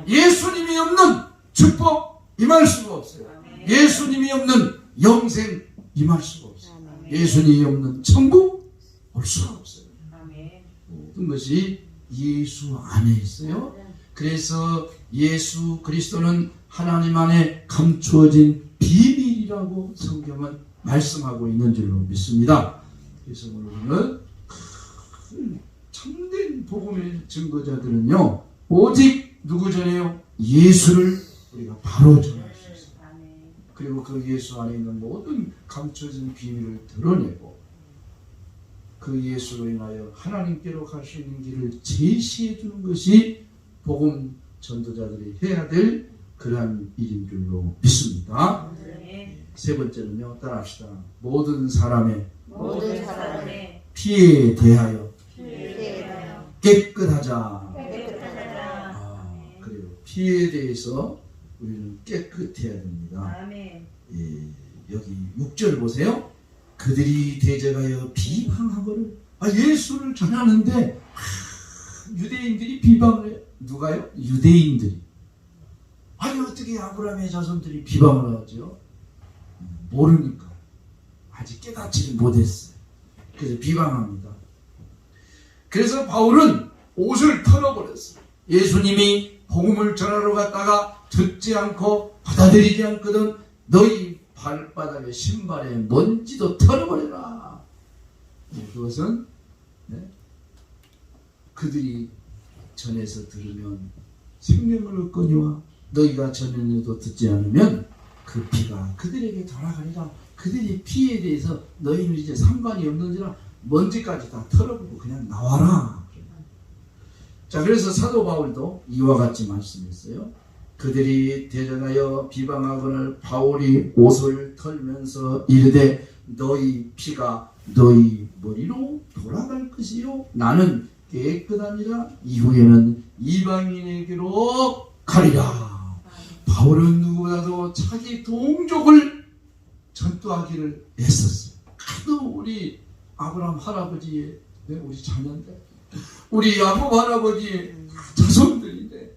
예수님이 없는 축복 임할 수가 없어요. 예수님이 없는 영생 임할 수가 없어요. 예수님이 없는 천국 올 수가 없어요. 아멘. 모든 것이 예수 안에 있어요. 그래서 예수 그리스도는 하나님 안에 감추어진 비밀이라고 성경은 말씀하고 있는 줄로 믿습니다. 그래서 오늘은 참된 복음의 증거자들은요 오직 누구 전에요? 예수를 우리가 바로 전할 수 있어요. 그리고 그 예수 안에 있는 모든 감춰진 비밀을 드러내고 그 예수로 인하여 하나님께로 갈 수 있는 길을 제시해 주는 것이 복음 전도자들이 해야 될 그러한 일인 줄로 믿습니다. 세 번째는요, 따라합시다. 모든 사람의 피에 대하여 깨끗하자. 그래요. 피에 대해서 우리는 깨끗해야 됩니다. 아멘. 예, 여기 6절 보세요. 그들이 대적하여 비방하거늘 예수를 전하는데 유대인들이 비방을 해요. 누가요? 유대인들이. 아니 어떻게 아브라함의 자손들이 비방을 하죠? 모르니까. 아직 깨닫지를 못했어요. 그래서 비방합니다. 그래서 바울은 옷을 털어버렸어요. 예수님이 복음을 전하러 갔다가 듣지 않고 받아들이지 않거든 너희 발바닥에 신발에 먼지도 털어버려라. 그것은 그들이 전해서 들으면 생명을 얻거니와 너희가 전해도 듣지 않으면 그 피가 그들에게 돌아가리라. 그들이 피에 대해서 너희는 이제 상관이 없는지라 먼지까지 다 털어버리고 그냥 나와라. 자, 그래서 사도 바울도 이와 같이 말씀했어요. 그들이 대전하여 비방하거늘 바울이 옷을 털면서 이르되 너희 피가 너희 머리로 돌아갈 것이요 나는 깨끗하니라. 이후에는 이방인에게로 가리라. 바울은 누구보다도 자기 동족을 전도하기를 애썼어요. 하도 우리 아브라함 할아버지의 우리 자녀인데 우리 야곱 할아버지의 자손들인데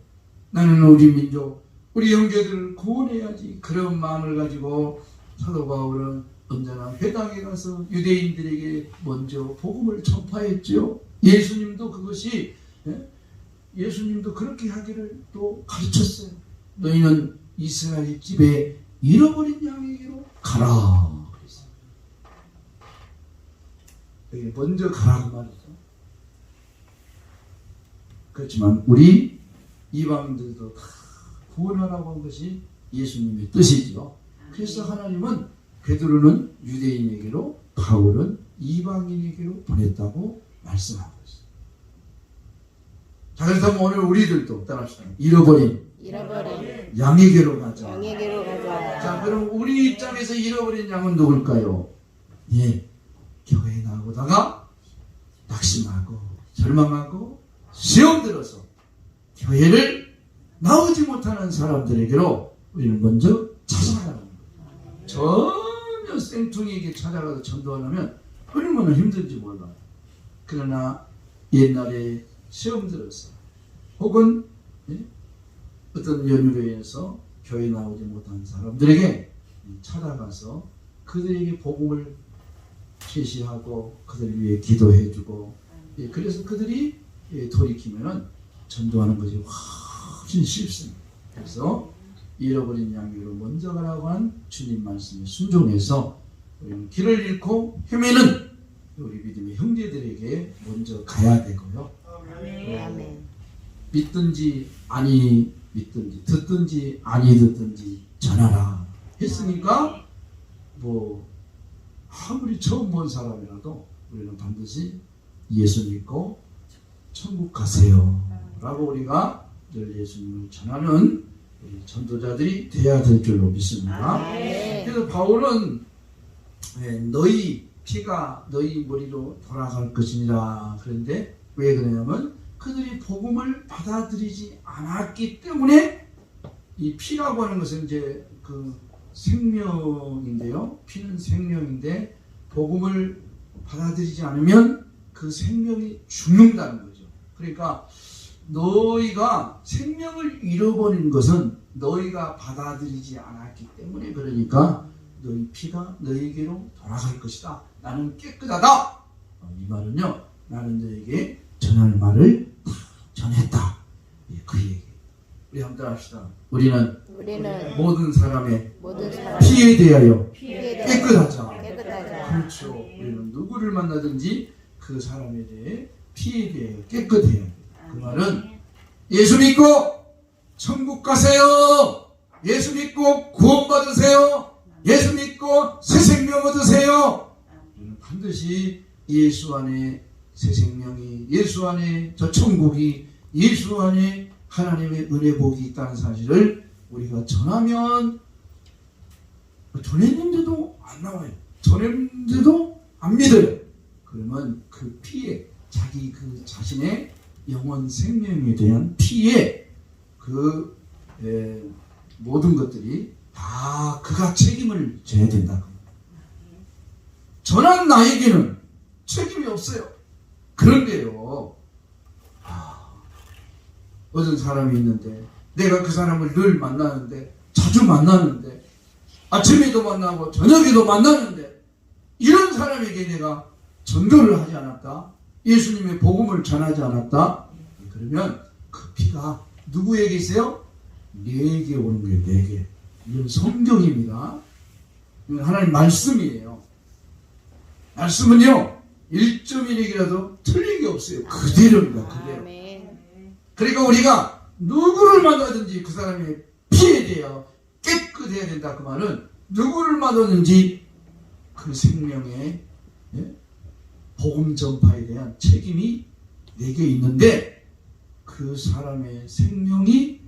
나는 우리 민족 우리 형제들을 구원해야지. 그런 마음을 가지고 사도 바울은 언제나 회당에 가서 유대인들에게 먼저 복음을 전파했죠. 예수님도 그것이 예수님도 그렇게 하기를 또 가르쳤어요. 너희는 이스라엘 집에 잃어버린 양에게로 가라. 그랬어요. 여기 먼저 가라고 말이죠. 그렇지만 우리 이방인들도 다 구원하라고 한 것이 예수님의 뜻이죠. 그래서 하나님은 베드로는 유대인에게로 바울은 이방인에게로 보냈다고 말씀하고 있어요. 자, 그렇다면 오늘 우리들도 따라합시다. 잃어버린 양에게로 가자. 자, 그럼 우리 입장에서 잃어버린 양은 누굴까요? 예, 교회에 나오다가 낙심하고 절망하고 시험 들어서 교회를 나오지 못하는 사람들에게로 우리는 먼저 찾아가는 거예요. 전혀 생뚱이에게 찾아가서 전도하려면 얼마나 힘든지 몰라요. 그러나 옛날에 시험 들어서 혹은 어떤 연유로 인해서 교회 나오지 못한 사람들에게 찾아가서 그들에게 복음을 제시하고 그들 위해 기도해주고 그래서 그들이 돌이키면은 전도하는 것이 훨씬 쉽습니다. 그래서 잃어버린 양으로 먼저 가라고 하는 주님 말씀에 순종해서 우리는 길을 잃고 헤매는 우리 믿음의 형제들에게 먼저 가야 되고요. 아멘. 믿든지 아니 믿든지 듣든지 아니 듣든지 전하라 했으니까 뭐 아무리 처음 본 사람이라도 우리는 반드시 예수 믿고 천국 가세요 라고 우리가 늘 예수님을 전하는 우리 전도자들이 돼야 될 줄로 믿습니다. 그래서 바울은 너희 피가 너희 머리로 돌아갈 것이니라 그런데 왜 그러냐면 그들이 복음을 받아들이지 않았기 때문에 이 피라고 하는 것은 이제 그 생명인데요. 피는 생명인데 복음을 받아들이지 않으면 그 생명이 죽는다는 거죠. 그러니까 너희가 생명을 잃어버린 것은 너희가 받아들이지 않았기 때문에 그러니까 너희 피가 너희에게로 돌아갈 것이다. 나는 깨끗하다. 이 말은요. 나는 너에게 전할 말을 다 전했다. 그 얘기. 우리 한번 합시다. 우리는 모든 사람의 피에 대하여 깨끗하자. 그렇죠. 우리는 누구를 만나든지 그 사람에 대해 피에 대해 깨끗해야 돼. 그 말은 예수 믿고 천국 가세요. 예수 믿고 구원 받으세요. 예수 믿고 새 생명 얻으세요. 우리는 반드시 예수 안에 새 생명이, 예수 안에 저 천국이, 예수 안에 하나님의 은혜 복이 있다는 사실을 우리가 전하면 전했는데도 안 나와요. 전했는데도 안 믿어요. 그러면 그 피에 자기 그 자신의 영원 생명에 대한 피에 그 모든 것들이 다 그가 책임을 져야 된다. 전한 나에게는 책임이 없어요. 그런데요, 어떤 사람이 있는데 내가 그 사람을 늘 만나는데 자주 만나는데 아침에도 만나고 저녁에도 만나는데 이런 사람에게 내가 전도를 하지 않았다. 예수님의 복음을 전하지 않았다. 그러면 그 피가 누구에게 있어요? 내게 오는 거예요. 내게. 이건 성경입니다. 이건 하나님 말씀이에요. 말씀은요 1.1이라도 틀린 게 없어요. 그대로입니다. 그대로. 그러니까 우리가 누구를 만나든지 그 사람의 피에 대하여 깨끗해야 된다. 그 말은 누구를 만나든지 그 생명의 복음 전파에 대한 책임이 내게 있는데 그 사람의 생명이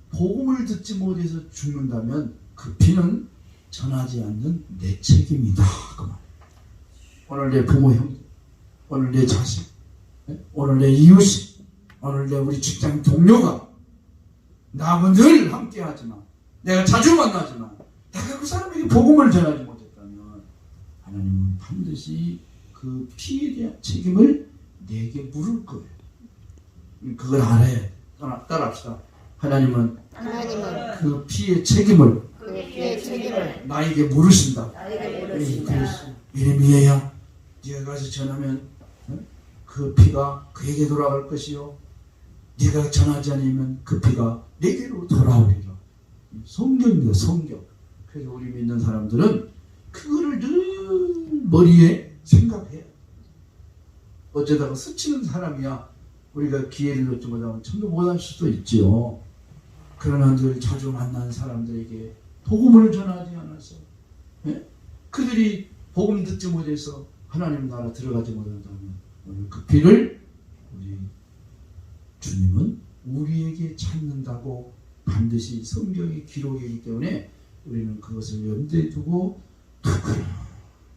복음을 듣지 못해서 죽는다면 그 피는 전하지 않는 내 책임이다. 그 말. 오늘 내 부모 형, 오늘 내 자식, 오늘 내 이웃이, 오늘 내 우리 직장 동료가 나하고 늘 함께하지만 내가 자주 만나지만 내가 그 사람에게 복음을 전하지 못했다면 하나님은 반드시 그 피에 대한 책임을 내게 물을 거예요. 그걸 알아야 해. 따라합시다. 하나님은 그 피의 책임을 나에게 물으신다. 그래서 예레미야야, 네가 가서 전하면 그 피가 그에게 돌아갈 것이요, 네가 전하지 않으면 그 피가 내게로 돌아오리라. 성경입니다. 성경. 그래서 우리 믿는 사람들은 그거를 늘 머리에 생각해요. 어쩌다가 스치는 사람이야 우리가 기회를 놓지 못하면 전도 못할 수도 있지요. 그러나 늘 자주 만난 사람들에게 복음을 전하지 않아서 그들이 복음 듣지 못해서 하나님 나라 들어가지 못한다면 오늘 그 피를 우리 주님은 우리에게 찾는다고 반드시 성경의 기록이기 때문에 우리는 그것을 염두에 두고 누구를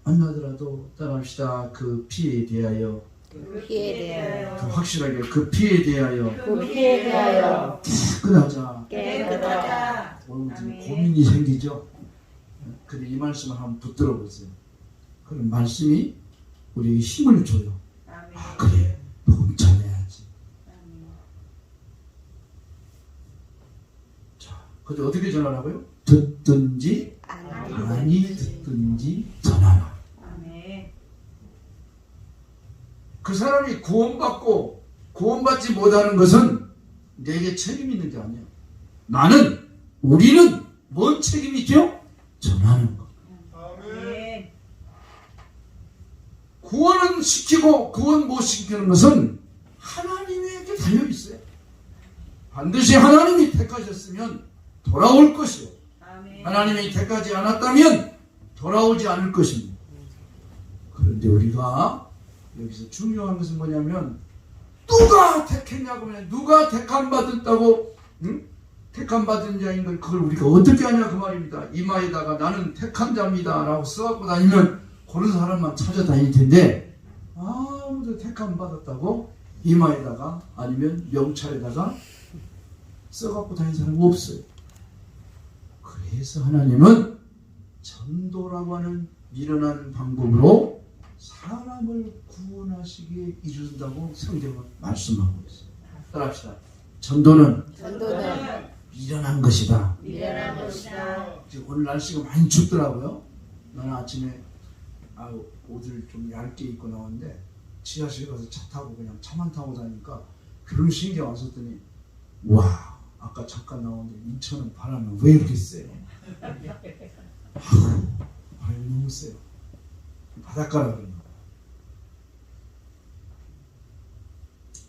만나더라도 따라합시다. 그 피에 대하여 더 확실하게 그 피에 대하여 깨끗하자. 오늘 지금 고민이 생기죠. 근데 이 말씀을 한번 붙들어 보세요. 그런 말씀이 우리에게 힘을 줘요. 아, 그래, 복음 전해야지. 자, 근데 어떻게 전하라고요? 듣든지 아니 듣든지 그 사람이 구원받고 구원받지 못하는 것은 내게 책임 있는 게 아니야. 우리는 뭔 책임이 있죠? 전하는 것. 아멘. 구원은 시키고 구원 못 시키는 것은 하나님에게 달려있어요. 반드시 하나님이 택하셨으면 돌아올 것이요. 아멘. 하나님이 택하지 않았다면 돌아오지 않을 것입니다. 그런데 우리가 여기서 중요한 것은 뭐냐면 누가 택했냐고 하면 누가 택함 받았다고 택함 받은 자인 걸 그걸 우리가 어떻게 하냐 그 말입니다. 이마에다가 나는 택한 자입니다 라고 써갖고 다니면 그런 사람만 찾아다닐 텐데 아무도 택함 받았다고 이마에다가 아니면 명찰에다가 써갖고 다니는 사람은 없어요. 그래서 하나님은 전도라고 하는 미련한 방법으로 사람을 구원하시기에 이른다고 성경은 말씀하고 있어요. 따라합시다. 전도는 미련한 것이다. 미련한 것이다. 오늘 날씨가 많이 춥더라고요. 나는 아침에 옷을 좀 얇게 입고 나왔는데 지하실 가서 차 타고 그냥 차만 타고 다니니까 그런 신경 안 썼더니 와 아까 잠깐 나왔는데 인천은 바람이 왜 이렇게 세요? 바람이 너무 세요. 바닷가라 그런가.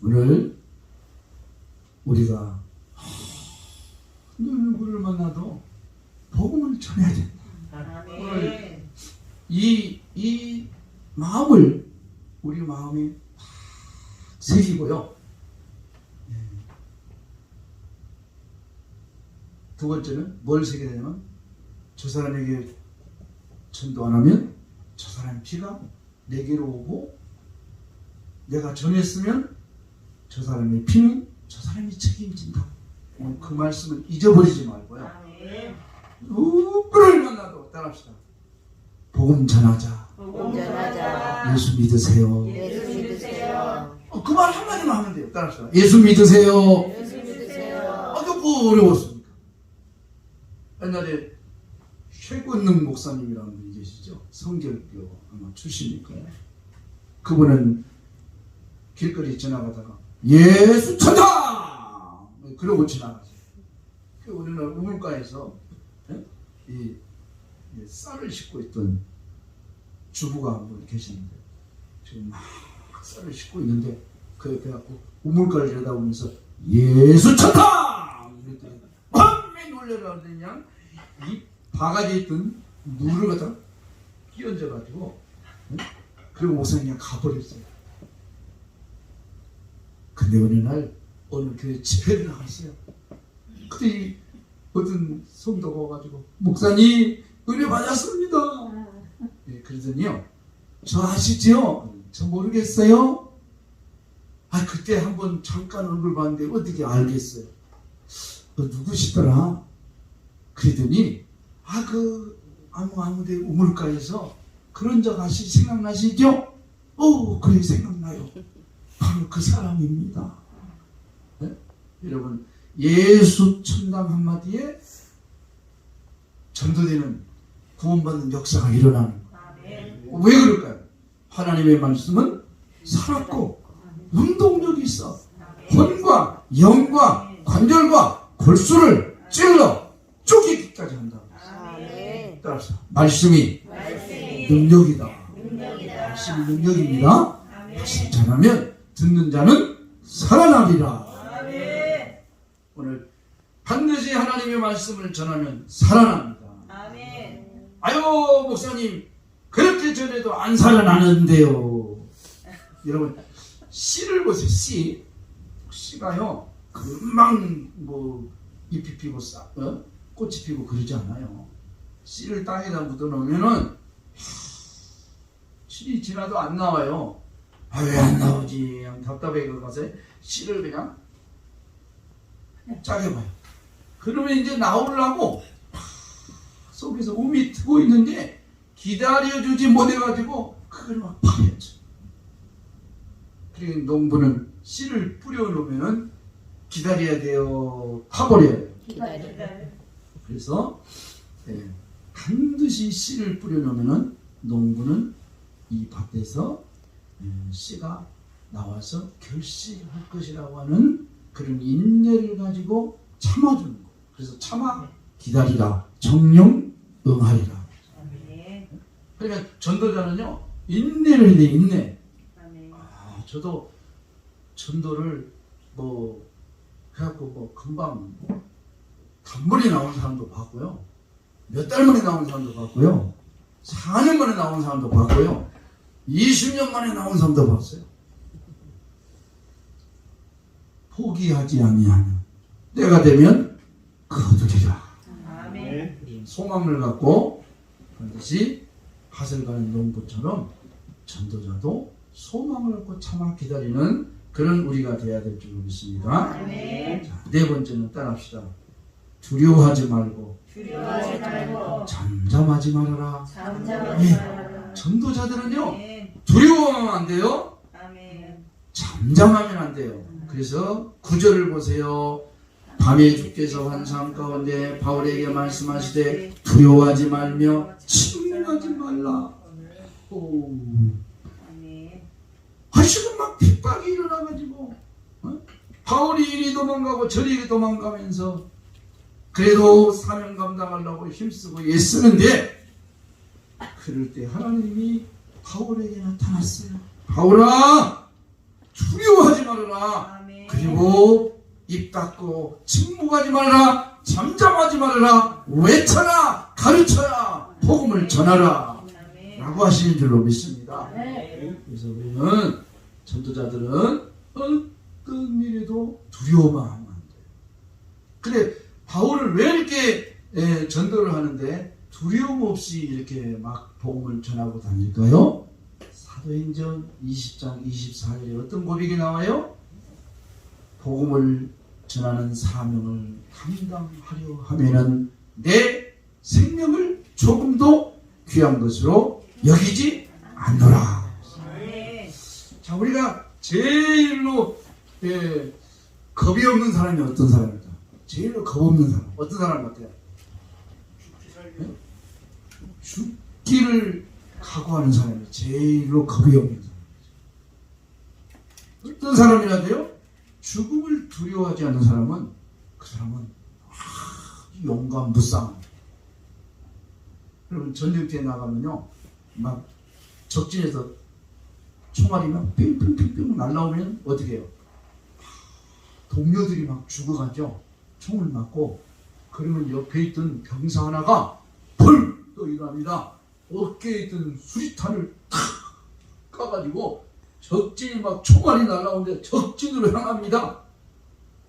오늘 우리가 누구를 만나도 복음을 전해야 된다. 아멘. 이 마음을 우리 마음에 새기고요. 두 번째는 뭘 새겨야 되냐면 저 사람에게 전도 안 하면 저 사람의 피가 내게로 오고 내가 전했으면 저 사람의 피는 저 사람이 책임진다. 그 말씀을 잊어버리지 말고요. 아멘. 누구를 만나도 따라합시다. 복음 전하자. 복음 전하자. 예수 믿으세요. 예수 믿으세요. 그 말 한마디만 하면 돼요. 따라합시다. 예수 믿으세요. 예수 믿으세요. 뭐 어려웠습니까? 옛날에 최권능 목사님이라는 분이 계시죠. 성결교 아마 출신일 거예요. 그분은 길거리 지나가다가 예수 천다! 그러고 지나가세요. 어느 날 우물가에서 이 쌀을 싣고 있던 주부가 한 분 계시는데 지금 막 쌀을 싣고 있는데 그 옆에 갖고 우물가를 내려다보면서 예수 천다! 그랬더니 막 놀래라 그냥 이 바가지에 있던 물을 갖다 끼얹어가지고 그리고 목사님이 그냥 가버렸어요. 근데 어느 교회 집회를 나갔어요. 그때 어떤 성도가 와가지고 목사님 은혜 받았습니다. 네, 그러더니요 저 아시죠? 저 모르겠어요? 그때 한번 잠깐 얼굴 봤는데 어떻게 알겠어요? 누구시더라? 그러더니 아무데 우물가에서 그런 적 생각나시죠? 그래 생각나요. 바로 그 사람입니다. 네? 여러분 예수 천당 한마디에 전도되는 구원받는 역사가 일어나는 거예요. 아멘. 왜 그럴까요? 하나님의 말씀은 살았고 운동력이 있어.魂과 영과 관절과 골수를 찔러 쪼개기까지 한다. 아멘. 따라서 말씀이 능력이다. 말씀이 능력입니다. 다시 전하면 듣는 자는 살아나리라. 아멘. 오늘 반드시 하나님의 말씀을 전하면 살아납니다. 아멘. 아유 목사님 그렇게 전해도 안 살아나는데요. 여러분 씨를 보세요. 씨가요 금방 잎이 피고 꽃이 피고 그러지 않아요. 씨를 땅에다 묻어놓으면은 씨이 지나도 안 나와요. 왜 안 나오지? 그냥 답답해 가서 씨를 그냥 짜게 봐요. 그러면 이제 나오려고 속에서 움이 트고 있는데 기다려주지 못해가지고 그걸 막 파야죠. 그리고 농부는 씨를 뿌려놓으면 기다려야 돼요. 파버려야 돼요. 그래서 반드시 씨를 뿌려놓으면 농부는 이 밭에서 씨가 나와서 결실할 것이라고 하는 그런 인내를 가지고 참아주는 거. 그래서 참아 기다리라 정령 응하리라. 아멘. 그러니까 전도자는요 인내를 해야 돼. 인내. 아멘. 저도 전도를 뭐 해갖고 뭐 금방 단번에 나온 사람도 봤고요, 몇 달 만에 나온 사람도 봤고요, 4년 만에 나온 사람도 봤고요, 20년 만에 나온 사람도 봤어요. 포기하지 아니하면 때가 되면 거두리라. 아멘. 소망을 갖고 반드시 밭을 가는 농부처럼 전도자도 소망을 갖고 참아 기다리는 그런 우리가 돼야 될 줄 믿습니다. 아멘. 자, 네 번째는 따라합시다. 두려워하지 말고 두려워하지 말고 잠잠하지 말아라. 잠잠하지 말아라. 전도자들은요 아멘. 두려워하면 안 돼요. 아멘. 잠잠하면 안 돼요. 그래서 9절을 보세요. 밤에 주께서 환상 가운데 바울에게 말씀하시되 두려워하지 말며 침묵하지 말라. 오. 아멘. 지금 막 핍박이 일어나가지고 바울이 이리 도망가고 저리 도망가면서 그래도 사명 감당하려고 힘쓰고 애쓰는데 그럴 때 하나님이 바울에게 나타났어요. 바울아 두려워하지 말아라. 아멘. 그리고 입 닫고 침묵하지 말아라. 잠잠하지 말아라. 외쳐라. 가르쳐라. 복음을 전하라. 아멘. 라고 하시는 줄로 믿습니다. 아멘. 그래서 우리는 전도자들은 어떤 일에도 두려워만 하면 안 돼요. 근데 바울을 왜 이렇게 전도를 하는데 두려움 없이 이렇게 막 복음을 전하고 다닐까요? 사도행전 20장 24절에 어떤 고백이 나와요? 복음을 전하는 사명을 감당하려 하면은 내 생명을 조금도 귀한 것으로 여기지 않노라. 아멘. 자, 우리가 제일로 겁이 없는 사람이 어떤 사람일까? 제일로 겁 없는 사람 어떤 사람 같아요? 죽기를 각오하는 사람이 제일로 겁이 없는 사람. 어떤 사람이라도요? 죽음을 두려워하지 않는 사람은 그 사람은 아주 용감 무쌍합니다. 여러분 전쟁터에 나가면요 막 적진에서 총알이 막 삥삥삥삥 날라오면 어떻게 해요? 동료들이 막 죽어가죠. 총을 맞고. 그러면 옆에 있던 병사 하나가 벌떡 일어납니다. 어깨에 있던 수리탄을 탁 까가지고 적진이 막 총알이 날라오는데 적진으로 향합니다.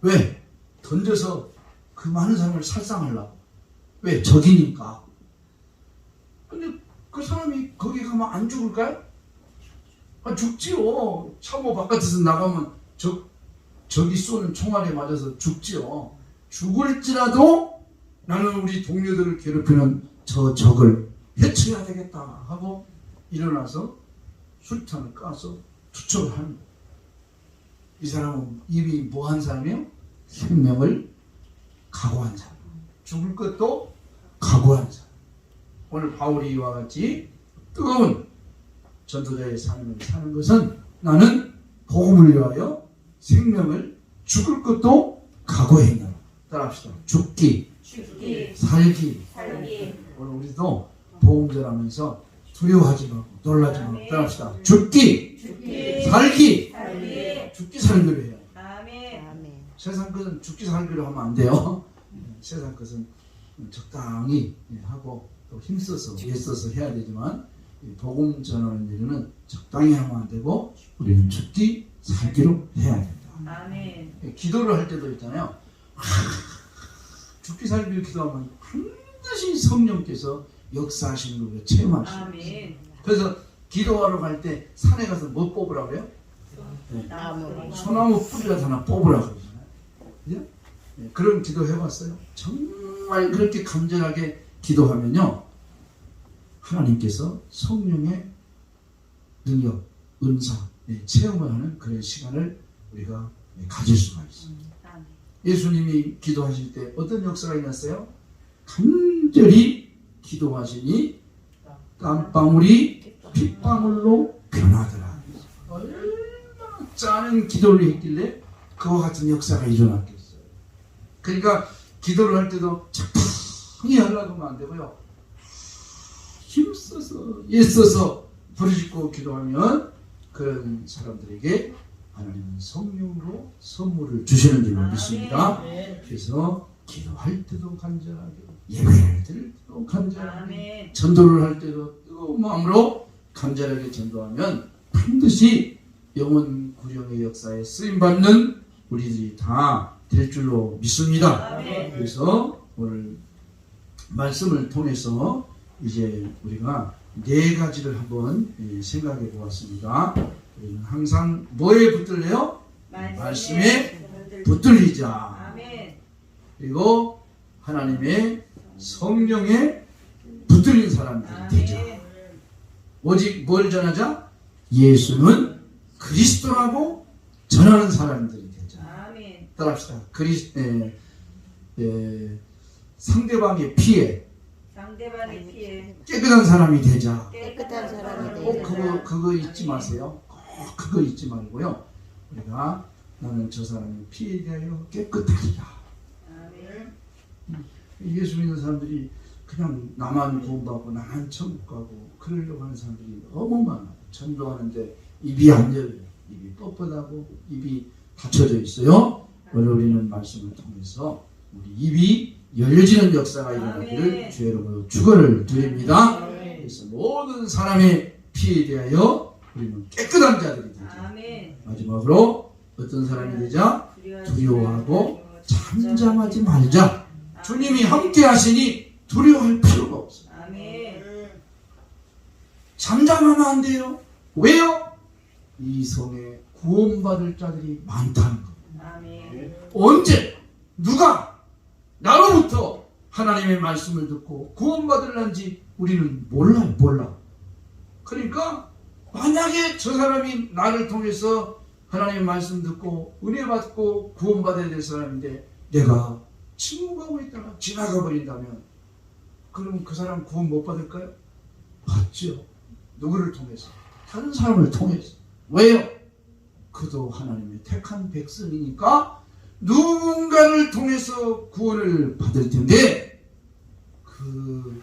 왜? 던져서 그 많은 사람을 살상하려고. 왜? 적이니까. 근데 그 사람이 거기 가면 안 죽을까요? 죽지요. 참호 바깥에서 나가면 적이 쏘는 총알에 맞아서 죽지요. 죽을지라도 나는 우리 동료들을 괴롭히는 저 적을 해쳐야 되겠다 하고 일어나서 수류탄을 까서 투척을 하는 거예요. 이 사람은 이미 뭐한 사람이에요? 생명을 각오한 사람. 죽을 것도 각오한 사람. 오늘 바울이 이와 같이 뜨거운 전도자의 삶을 사는 것은 나는 복음을 위하여 생명을 죽을 것도 각오했노라. 따라합시다. 죽기, 살기. 오늘 우리도 복음 전하면서 두려워하지 말고 놀라지 말고 따라합시다. 죽기, 살기. 죽기 살기로 해요. 아멘. 세상 것은 죽기 살기로 하면 안 돼요. 세상 것은 적당히 하고 또 힘써서 애써서 해야 되지만 복음 전하는 일은 적당히 하면 안 되고 우리는 죽기 살기로 해야 된다. 아멘. 기도를 할 때도 있잖아요. 죽기 살기로 기도하면 반드시 성령께서 역사하시는 걸 체험하시죠. 아멘. 그래서 기도하러 갈 때 산에 가서 뭐 뽑으라고 해요? 소나무 뿌리라도 하나 뽑으라고 그러잖아요. 그죠? 그런 기도 해봤어요? 정말 그렇게 간절하게 기도하면요 하나님께서 성령의 능력, 은사 체험을 하는 그런 시간을 우리가 가질 수가 있습니다. 예수님이 기도하실 때 어떤 역사가 일어났어요? 간절히 기도하시니 땀방울이 핏방울로 변하더라. 얼마나 적잖은 기도를 했길래 그와 같은 역사가 일어났겠어요. 그러니까 기도를 할 때도 적당히 하려고 하면 안 되고요. 힘써서 애써서 부르짖고 기도하면 그런 사람들에게 하나님은 성령으로 선물을 주시는 줄로 믿습니다. 그래서 기도할 때도 간절하게, 예배를 드릴 때도 간절하게, 아멘. 전도를 할 때도 뜨거운 마음으로 간절하게 전도하면 반드시 영혼 구령의 역사에 쓰임받는 우리들이 다 될 줄로 믿습니다. 아멘. 그래서 오늘 말씀을 통해서 이제 우리가 네 가지를 한번 생각해 보았습니다. 우리는 항상 뭐에 붙들래요? 말씀에 붙들리자. 아멘. 그리고 하나님의 성령에 붙들린 사람들이 되자. 아멘. 오직 뭘 전하자? 예수는 그리스도라고 전하는 사람들이 되자. 아멘. 따라합시다. 상대방의 피에 상대방의 피해 깨끗한 사람이 되자. 깨끗한 사람이 꼭 되자. 그거 잊지 마세요. 꼭 그거 잊지 말고요. 우리가 나는 저 사람의 피에 대하여 깨끗하리라. 아멘. 예수 믿는 사람들이 그냥 나만 구원받고 나만 천국 가고 그러려고 하는 사람들이 너무 많아요. 전도하는데 입이 안 열려요. 입이 뻣뻣하고 입이 닫혀져 있어요. 오늘 우리는 말씀을 통해서 우리 입이 열려지는 역사가 일어나기를 주의 이름으로 축원을 드립니다. 그래서 모든 사람의 피에 대하여 우리는 깨끗한 자들이 되자. 아멘. 마지막으로 어떤 사람이 되자? 두려워하고 잠잠하지 말자. 주님이 함께 하시니 두려워할 필요가 없어요. 아멘. 잠잠하면 안 돼요. 왜요? 이 성에 구원받을 자들이 많다는 거예요. 아멘. 언제 누가 나로부터 하나님의 말씀을 듣고 구원받을런지 우리는 몰라. 그러니까 만약에 저 사람이 나를 통해서 하나님의 말씀 듣고 은혜 받고 구원받아야 될 사람인데 내가 침묵하고 있다가 지나가 버린다면 그러면 그 사람 구원 못 받을까요? 받죠. 누구를 통해서? 다른 사람을 통해서. 왜요? 그도 하나님의 택한 백성이니까 누군가를 통해서 구원을 받을 텐데 그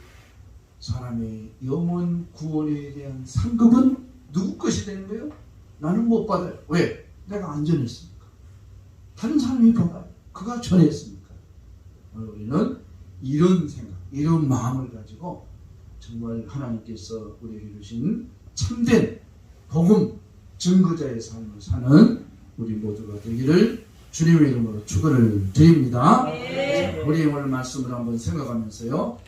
사람의 영혼 구원에 대한 상급은 누구 것이 되는 거예요? 나는 못 받아요. 왜? 내가 안 전했으니까. 다른 사람이 받아요. 그가 전했으니까. 우리는 이런 생각, 이런 마음을 가지고 정말 하나님께서 우리에게 주신 참된 복음 증거자의 삶을 사는 우리 모두가 되기를 주님의 이름으로 축원을 드립니다. 아멘. 우리 오늘 말씀을 한번 생각하면서요.